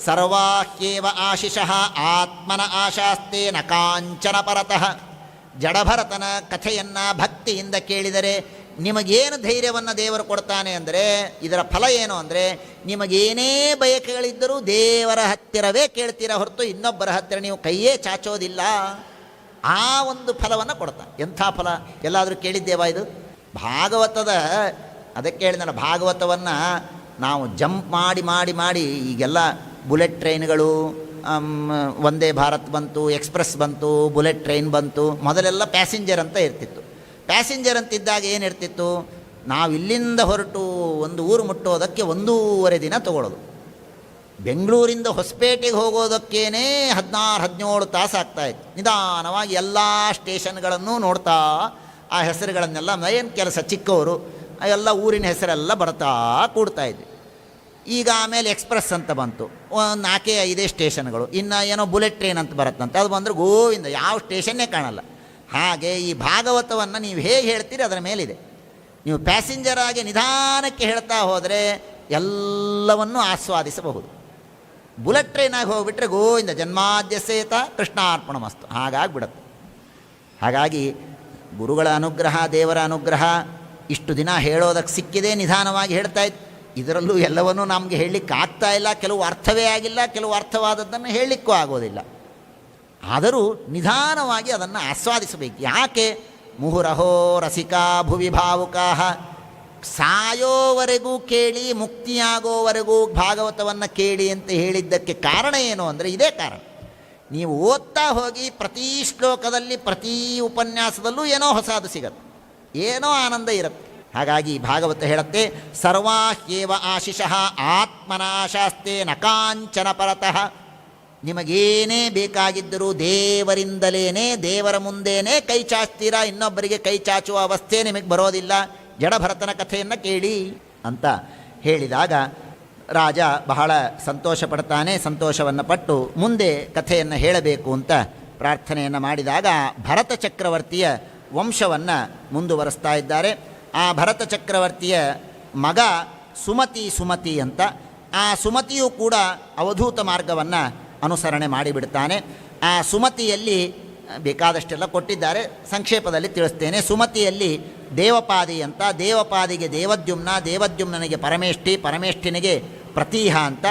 ಸರ್ವಾಹ್ಯೇವ ಆಶಿಷಃ ಆತ್ಮನ ಆಶಾಸ್ತೆ ನ ಕಾಂಚನ ಪರತಃ. ಜಡಭರತನ ಕಥೆಯನ್ನು ಭಕ್ತಿಯಿಂದ ಕೇಳಿದರೆ ನಿಮಗೇನು ಧೈರ್ಯವನ್ನು ದೇವರು ಕೊಡ್ತಾನೆ ಅಂದರೆ, ಇದರ ಫಲ ಏನು ಅಂದರೆ, ನಿಮಗೇನೇ ಬಯಕೆಗಳಿದ್ದರೂ ದೇವರ ಹತ್ತಿರವೇ ಕೇಳ್ತೀರ ಹೊರತು ಇನ್ನೊಬ್ಬರ ಹತ್ತಿರ ನೀವು ಕೈಯೇ ಚಾಚೋದಿಲ್ಲ. ಆ ಒಂದು ಫಲವನ್ನು ಕೊಡ್ತಾನೆ. ಎಂಥ ಫಲ ಎಲ್ಲಾದರೂ ಕೇಳಿದ್ದೇವಾ? ಇದು ಭಾಗವತದ, ಅದಕ್ಕೆ ಹೇಳಿದಲ್ಲ, ಭಾಗವತವನ್ನು ನಾವು ಜಂಪ್ ಮಾಡಿ ಮಾಡಿ ಮಾಡಿ ಈಗೆಲ್ಲ ಬುಲೆಟ್ ಟ್ರೈನ್ಗಳು, ವಂದೇ ಭಾರತ್ ಬಂತು, ಎಕ್ಸ್ಪ್ರೆಸ್ ಬಂತು, ಬುಲೆಟ್ ಟ್ರೈನ್ ಬಂತು. ಮೊದಲೆಲ್ಲ ಪ್ಯಾಸೆಂಜರ್ ಅಂತ ಇರ್ತಿತ್ತು. ಪ್ಯಾಸೆಂಜರ್ ಅಂತಿದ್ದಾಗ ಏನಿರ್ತಿತ್ತು, ನಾವು ಇಲ್ಲಿಂದ ಹೊರಟು ಒಂದು ಊರು ಮುಟ್ಟೋದಕ್ಕೆ 1.5 ದಿನ ತೊಗೊಳ್ಳೋದು. ಬೆಂಗಳೂರಿಂದ ಹೊಸಪೇಟೆಗೆ ಹೋಗೋದಕ್ಕೇ 16-17 ತಾಸು ಆಗ್ತಾಯಿತ್ತು. ನಿಧಾನವಾಗಿ ಎಲ್ಲ ಸ್ಟೇಷನ್ಗಳನ್ನು ನೋಡ್ತಾ ಆ ಹೆಸರುಗಳನ್ನೆಲ್ಲ, ಏನು ಕೆಲಸ ಚಿಕ್ಕವರು ಎಲ್ಲ ಊರಿನ ಹೆಸರೆಲ್ಲ ಬರ್ತಾ ಕೂಡ್ತಾಯಿದ್ವಿ. ಈಗ ಆಮೇಲೆ ಎಕ್ಸ್ಪ್ರೆಸ್ ಅಂತ ಬಂತು, 4-5 ಸ್ಟೇಷನ್ಗಳು. ಇನ್ನು ಏನೋ ಬುಲೆಟ್ ಟ್ರೈನ್ ಅಂತ ಬರುತ್ತಂತೆ, ಅದು ಬಂದರೆ ಗೋವಿಂದ ಯಾವ ಸ್ಟೇಷನ್ನೇ ಕಾಣಲ್ಲ. ಹಾಗೆ ಈ ಭಾಗವತವನ್ನು ನೀವು ಹೇಗೆ ಹೇಳ್ತೀರಿ ಅದರ ಮೇಲಿದೆ. ನೀವು ಪ್ಯಾಸೆಂಜರ್ ಆಗಿ ನಿಧಾನಕ್ಕೆ ಹೇಳ್ತಾ ಹೋದರೆ ಎಲ್ಲವನ್ನೂ ಆಸ್ವಾದಿಸಬಹುದು. ಬುಲೆಟ್ ಟ್ರೈನಾಗಿ ಹೋಗಿಬಿಟ್ರೆ ಗೋವಿಂದ ಜನ್ಮಾದ್ಯಸೇತ ಕೃಷ್ಣಾರ್ಪಣಮಸ್ತು ಹಾಗಾಗಿಬಿಡುತ್ತೆ. ಹಾಗಾಗಿ ಗುರುಗಳ ಅನುಗ್ರಹ, ದೇವರ ಅನುಗ್ರಹ, ಇಷ್ಟು ದಿನ ಹೇಳೋದಕ್ಕೆ ಸಿಕ್ಕಿದೆ, ನಿಧಾನವಾಗಿ ಹೇಳ್ತಾ ಇತ್ತು. ಇದರಲ್ಲೂ ಎಲ್ಲವನ್ನೂ ನಮಗೆ ಹೇಳಲಿಕ್ಕೆ ಆಗ್ತಾ ಇಲ್ಲ, ಕೆಲವು ಅರ್ಥವೇ ಆಗಿಲ್ಲ, ಕೆಲವು ಅರ್ಥವಾದದ್ದನ್ನು ಹೇಳಲಿಕ್ಕೂ ಆಗೋದಿಲ್ಲ. ಆದರೂ ನಿಧಾನವಾಗಿ ಅದನ್ನು ಆಸ್ವಾದಿಸಬೇಕು. ಯಾಕೆ? ಮುಹುರಹೋ ರಸಿಕಾ ಭುವಿ ಭಾವುಕಾಹ, ಸಾಯೋವರೆಗೂ ಕೇಳಿ ಮುಕ್ತಿಯಾಗೋವರೆಗೂ ಭಾಗವತವನ್ನು ಕೇಳಿ ಅಂತ ಹೇಳಿದ್ದಕ್ಕೆ ಕಾರಣ ಏನು ಅಂದರೆ ಇದೇ ಕಾರಣ. ನೀವು ಓದ್ತಾ ಹೋಗಿ ಪ್ರತಿ ಶ್ಲೋಕದಲ್ಲಿ ಪ್ರತಿ ಉಪನ್ಯಾಸದಲ್ಲೂ ಏನೋ ಹೊಸದು ಸಿಗತ್ತೆ, ಏನೋ ಆನಂದ ಇರುತ್ತೆ. ಹಾಗಾಗಿ ಭಾಗವತ ಹೇಳುತ್ತೆ, ಸರ್ವಾಹ್ಯೇವ ಆಶಿಷಃ ಆತ್ಮನಾಶಾಸ್ತೆ ನ ಕಾಂಚನ ಪರತಃ. ನಿಮಗೇನೇ ಬೇಕಾಗಿದ್ದರೂ ದೇವರಿಂದಲೇ, ದೇವರ ಮುಂದೇನೆ ಕೈ ಚಾಚ್ತೀರಾ, ಇನ್ನೊಬ್ಬರಿಗೆ ಕೈ ಚಾಚುವ ಅವಸ್ಥೆ ನಿಮಗೆ ಬರೋದಿಲ್ಲ. ಜಡಭರತನ ಕಥೆಯನ್ನು ಕೇಳಿ ಅಂತ ಹೇಳಿದಾಗ ರಾಜ ಬಹಳ ಸಂತೋಷ ಪಡ್ತಾನೆ. ಸಂತೋಷವನ್ನು ಪಟ್ಟು ಮುಂದೆ ಕಥೆಯನ್ನು ಹೇಳಬೇಕು ಅಂತ ಪ್ರಾರ್ಥನೆಯನ್ನು ಮಾಡಿದಾಗ ಭರತ ಚಕ್ರವರ್ತಿಯ ವಂಶವನ್ನು ಮುಂದುವರೆಸ್ತಾ ಇದ್ದಾರೆ. ಆ ಭರತ ಚಕ್ರವರ್ತಿಯ ಮಗ ಸುಮತಿ ಅಂತ. ಆ ಸುಮತಿಯು ಕೂಡ ಅವಧೂತ ಮಾರ್ಗವನ್ನು ಅನುಸರಣೆ ಮಾಡಿಬಿಡ್ತಾನೆ. ಆ ಸುಮತಿಯಲ್ಲಿ ಬೇಕಾದಷ್ಟೆಲ್ಲ ಕೊಟ್ಟಿದ್ದಾರೆ, ಸಂಕ್ಷೇಪದಲ್ಲಿ ತಿಳಿಸ್ತೇನೆ. ಸುಮತಿಯಲ್ಲಿ ದೇವಪಾದಿ ಅಂತ, ದೇವಪಾದಿಗೆ ದೇವದ್ಯುಮ್ನ, ದೇವದ್ಯುಮ್ನನಿಗೆ ಪರಮೇಷ್ಠಿ, ಪರಮೇಷ್ಠಿನಿಗೆ ಪ್ರತೀಹ ಅಂತ,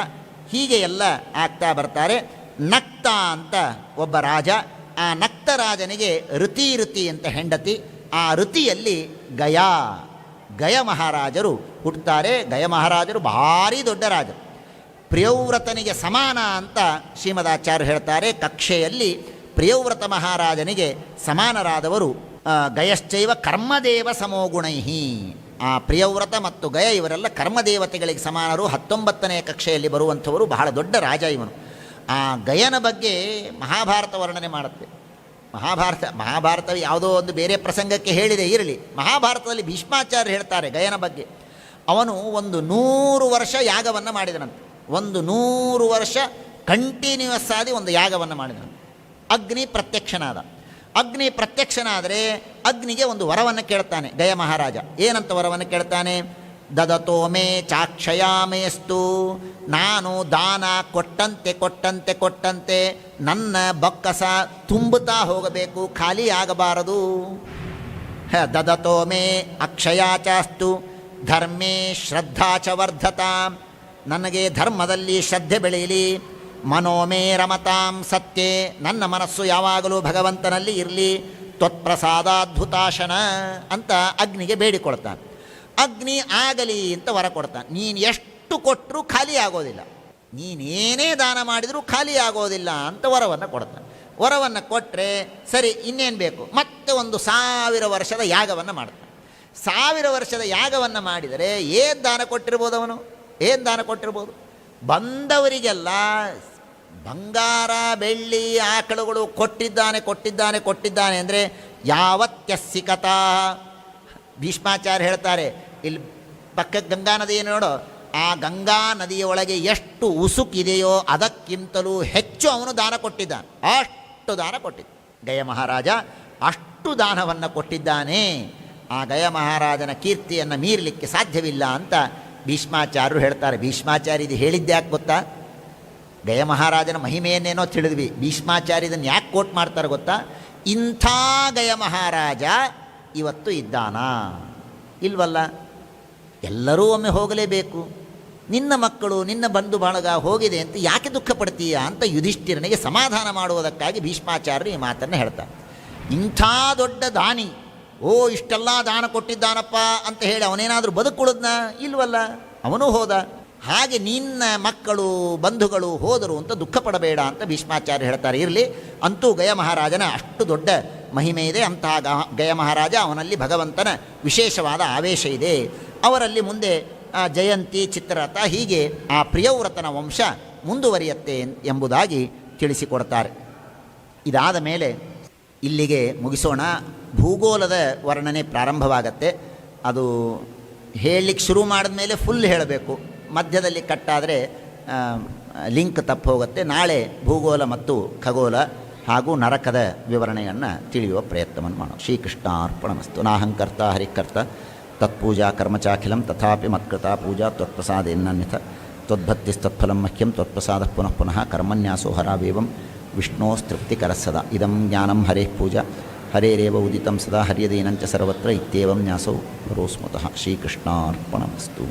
ಹೀಗೆ ಎಲ್ಲ ಆಗ್ತಾ ಬರ್ತಾರೆ. ನಕ್ತ ಅಂತ ಒಬ್ಬ ರಾಜ, ಆ ನಕ್ತ ರಾಜನಿಗೆ ಋತಿ ಅಂತ ಹೆಂಡತಿ. ಆ ಋತಿಯಲ್ಲಿ ಗಯ ಮಹಾರಾಜರು ಹುಟ್ಟುತ್ತಾರೆ. ಗಯ ಮಹಾರಾಜರು ಭಾರೀ ದೊಡ್ಡ ರಾಜರು, ಪ್ರಿಯವ್ರತನಿಗೆ ಸಮಾನ ಅಂತ ಶ್ರೀಮದಾಚಾರ್ಯರು ಹೇಳ್ತಾರೆ. ಕಕ್ಷೆಯಲ್ಲಿ ಪ್ರಿಯವ್ರತ ಮಹಾರಾಜನಿಗೆ ಸಮಾನರಾದವರು ಗಯಶ್ಚೈವ ಕರ್ಮದೇವ ಸಮೋಗುಣೈಹಿ. ಆ ಪ್ರಿಯವ್ರತ ಮತ್ತು ಗಯ ಇವರೆಲ್ಲ ಕರ್ಮದೇವತೆಗಳಿಗೆ ಸಮಾನರು. 19ನೇ ಕಕ್ಷೆಯಲ್ಲಿ ಬರುವಂಥವರು, ಬಹಳ ದೊಡ್ಡ ರಾಜ ಇವನು. ಆ ಗಯನ ಬಗ್ಗೆ ಮಹಾಭಾರತ ವರ್ಣನೆ ಮಾಡುತ್ತೆ. ಮಹಾಭಾರತ ಯಾವುದೋ ಒಂದು ಬೇರೆ ಪ್ರಸಂಗಕ್ಕೆ ಹೇಳಿದೆ ಇರಲಿ, ಮಹಾಭಾರತದಲ್ಲಿ ಭೀಷ್ಮಾಚಾರ್ಯರು ಹೇಳ್ತಾರೆ ಗಯನ ಬಗ್ಗೆ. ಅವನು 100 ವರ್ಷ ಯಾಗವನ್ನು ಮಾಡಿದನಂತೆ. 100 ವರ್ಷ ಕಂಟಿನ್ಯೂಯಸ್ ಆಗಿ ಒಂದು ಯಾಗವನ್ನು ಮಾಡಿದನಂತೆ. ಅಗ್ನಿ ಪ್ರತ್ಯಕ್ಷನಾದರೆ ಅಗ್ನಿಗೆ ಒಂದು ವರವನ್ನು ಕೇಳ್ತಾನೆ ಗಯ ಮಹಾರಾಜ. ಏನಂತ ವರವನ್ನು ಕೇಳ್ತಾನೆ? ದದತೋ ಮೇ ಚಾಕ್ಷಯಾಮೇಸ್ತು, ನಾನು ದಾನ ಕೊಟ್ಟಂತೆ ನನ್ನ ಬೊಕ್ಕಸ ತುಂಬುತ್ತಾ ಹೋಗಬೇಕು, ಖಾಲಿ ಆಗಬಾರದು. ದದತೋ ಮೇ ಅಕ್ಷಯಾಚಾಸ್ತು ಧರ್ಮೇ ಶ್ರದ್ಧಾ ಚ ವರ್ಧತಾ, ನನಗೆ ಧರ್ಮದಲ್ಲಿ ಶ್ರದ್ಧೆ ಬೆಳೆಯಲಿ. ಮನೋಮೇ ರಮತಾಂ ಸತ್ಯೆ, ನನ್ನ ಮನಸ್ಸು ಯಾವಾಗಲೂ ಭಗವಂತನಲ್ಲಿ ಇರಲಿ. ತ್ವತ್ಪ್ರಸಾದಾದ್ಭುತಾಶನ ಅಂತ ಅಗ್ನಿಗೆ ಬೇಡಿಕೊಳ್ತಾನೆ. ಅಗ್ನಿ ಆಗಲಿ ಅಂತ ವರ ಕೊಡ್ತಾನೆ. ನೀನು ಎಷ್ಟು ಕೊಟ್ಟರೂ ಖಾಲಿ ಆಗೋದಿಲ್ಲ, ನೀನೇನೇ ದಾನ ಮಾಡಿದರೂ ಖಾಲಿ ಆಗೋದಿಲ್ಲ ಅಂತ ವರವನ್ನು ಕೊಡ್ತಾನೆ. ವರವನ್ನು ಕೊಟ್ಟರೆ ಸರಿ, ಇನ್ನೇನು ಬೇಕು? ಮತ್ತೆ 1000 ವರ್ಷದ ಯಾಗವನ್ನು ಮಾಡ್ತಾನೆ. 1000 ವರ್ಷದ ಯಾಗವನ್ನು ಮಾಡಿದರೆ ಏನು ದಾನ ಕೊಟ್ಟಿರ್ಬೋದು ಅವನು? ಏನು ದಾನ ಕೊಟ್ಟಿರ್ಬೋದು? ಬಂದವರಿಗೆಲ್ಲ ಬಂಗಾರ ಬೆಳ್ಳಿ ಆಕಳುಗಳು ಕೊಟ್ಟಿದ್ದಾನೆ ಅಂದರೆ ಯಾವತ್ಯಸ್ಸಿಕತಾ. ಭೀಷ್ಮಾಚಾರ್ಯ ಹೇಳ್ತಾರೆ, ಇಲ್ಲಿ ಪಕ್ಕಕ್ಕೆ ಗಂಗಾ ನದಿ ಏನು ನೋಡೋ, ಆ ಗಂಗಾ ನದಿಯ ಒಳಗೆ ಎಷ್ಟು ಉಸುಕಿದೆಯೋ ಅದಕ್ಕಿಂತಲೂ ಹೆಚ್ಚು ಅವನು ದಾನ ಕೊಟ್ಟಿದ್ದಾನೆ. ಅಷ್ಟು ದಾನ ಕೊಟ್ಟಿದ್ದ ಗಯ ಮಹಾರಾಜ, ಅಷ್ಟು ದಾನವನ್ನು ಕೊಟ್ಟಿದ್ದಾನೆ. ಆ ಗಯ ಮಹಾರಾಜನ ಕೀರ್ತಿಯನ್ನು ಮೀರಲಿಕ್ಕೆ ಸಾಧ್ಯವಿಲ್ಲ ಅಂತ ಭೀಷ್ಮಾಚಾರ್ಯರು ಹೇಳ್ತಾರೆ. ಭೀಷ್ಮಾಚಾರ್ಯ ಇದು ಹೇಳಿದ್ದೆ ಯಾಕೆ ಗೊತ್ತಾ? ಗಯ ಮಹಾರಾಜನ ಮಹಿಮೆಯನ್ನೇನೋ ತಿಳಿದ್ವಿ, ಭೀಷ್ಮಾಚಾರ್ಯ ಇದನ್ನು ಯಾಕೆ ಕೋಟ್ ಮಾಡ್ತಾರೆ ಗೊತ್ತಾ? ಇಂಥ ಗಯ ಮಹಾರಾಜ ಇವತ್ತು ಇದ್ದಾನಾ? ಇಲ್ವಲ್ಲ. ಎಲ್ಲರೂ ಒಮ್ಮೆ ಹೋಗಲೇಬೇಕು. ನಿನ್ನ ಮಕ್ಕಳು, ನಿನ್ನ ಬಂಧು ಬಳಗ ಹೋಗಿದೆ ಅಂತ ಯಾಕೆ ದುಃಖ ಪಡ್ತೀಯ ಅಂತ ಯುಧಿಷ್ಠಿರನಿಗೆ ಸಮಾಧಾನ ಮಾಡುವುದಕ್ಕಾಗಿ ಭೀಷ್ಮಾಚಾರ್ಯರು ಈ ಮಾತನ್ನು ಹೇಳ್ತಾರೆ. ಇಂಥ ದೊಡ್ಡ ದಾನಿ, ಇಷ್ಟೆಲ್ಲ ದಾನ ಕೊಟ್ಟಿದ್ದಾನಪ್ಪ ಅಂತ ಹೇಳಿ ಅವನೇನಾದರೂ ಬದುಕುಳಿದ್ನ? ಇಲ್ವಲ್ಲ, ಅವನೂ ಹೋದ. ಹಾಗೆ ನಿನ್ನ ಮಕ್ಕಳು ಬಂಧುಗಳು ಹೋದರು ಅಂತ ದುಃಖ ಪಡಬೇಡ ಅಂತ ಭೀಷ್ಮಾಚಾರ್ಯ ಹೇಳ್ತಾರೆ. ಇರಲಿ, ಅಂತೂ ಗಯ ಮಹಾರಾಜನ ಅಷ್ಟು ದೊಡ್ಡ ಮಹಿಮೆ ಇದೆ. ಅಂತಹ ಗಯ ಮಹಾರಾಜ, ಅವನಲ್ಲಿ ಭಗವಂತನ ವಿಶೇಷವಾದ ಆವೇಶ ಇದೆ. ಅವರಲ್ಲಿ ಮುಂದೆ ಜಯಂತಿ, ಚಿತ್ರರಥ, ಹೀಗೆ ಆ ಪ್ರಿಯವ್ರತನ ವಂಶ ಮುಂದುವರಿಯುತ್ತೆ ಎಂಬುದಾಗಿ ತಿಳಿಸಿಕೊಡ್ತಾರೆ. ಇದಾದ ಮೇಲೆ ಇಲ್ಲಿಗೆ ಮುಗಿಸೋಣ. ಭೂಗೋಳದ ವರ್ಣನೆ ಪ್ರಾರಂಭವಾಗತ್ತೆ. ಅದು ಹೇಳಲಿಕ್ಕೆ ಶುರು ಮಾಡಿದ ಮೇಲೆ ಫುಲ್ ಹೇಳಬೇಕು, ಮಧ್ಯದಲ್ಲಿ ಕಟ್ಟಾದರೆ ಲಿಂಕ್ ತಪ್ಪು ಹೋಗುತ್ತೆ. ನಾಳೆ ಭೂಗೋಳ ಮತ್ತು ಖಗೋಳ ಹಾಗೂ ನರಕದ ವಿವರಣೆಯನ್ನು ತಿಳಿಯುವ ಪ್ರಯತ್ನವನ್ನು ಮಾಡೋಣ. ಶ್ರೀಕೃಷ್ಣಾರ್ಪಣಮಸ್ತು. ನಾಹಂಕರ್ತ ಹರಿಕರ್ತ ತತ್ಪೂಜಾ ಕರ್ಮಚಾಖಿಲಂ ತಥಾಪಿ ಮತ್ಕೃತ ಪೂಜಾ ತ್ವತ್ಪ್ರಸಾದೇನ್ನನ್ಯಥ ತ್ವದ್ಭಕ್ತಿಸ್ತತ್ಫಲಂ ಮಹ್ಯಂ ತ್ವತ್ಪ್ರಸಾದ ಪುನಃ ಪುನಃ ಕರ್ಮನ್ಯಾಸೋ ಹರಾವೇವಂ ವಿಷ್ಣೋಸ್ತೃಪ್ತಿಕರ ಸದಾ. ಇದಂ ಜ್ಞಾನಂ ಹರೇಃ ಪೂಜಾ ಹರೇರೇವ ಉದಿತಂ ಸದಾ ಹರ್ಯದೇನಂಚ ಸರ್ವತ್ರ ಇತ್ಯೇವಂ ನ್ಯಾಸೋ ಹರೋಸ್ಮತಃ. ಶ್ರೀಕೃಷ್ಣಾರ್ಪಣಮಸ್ತು.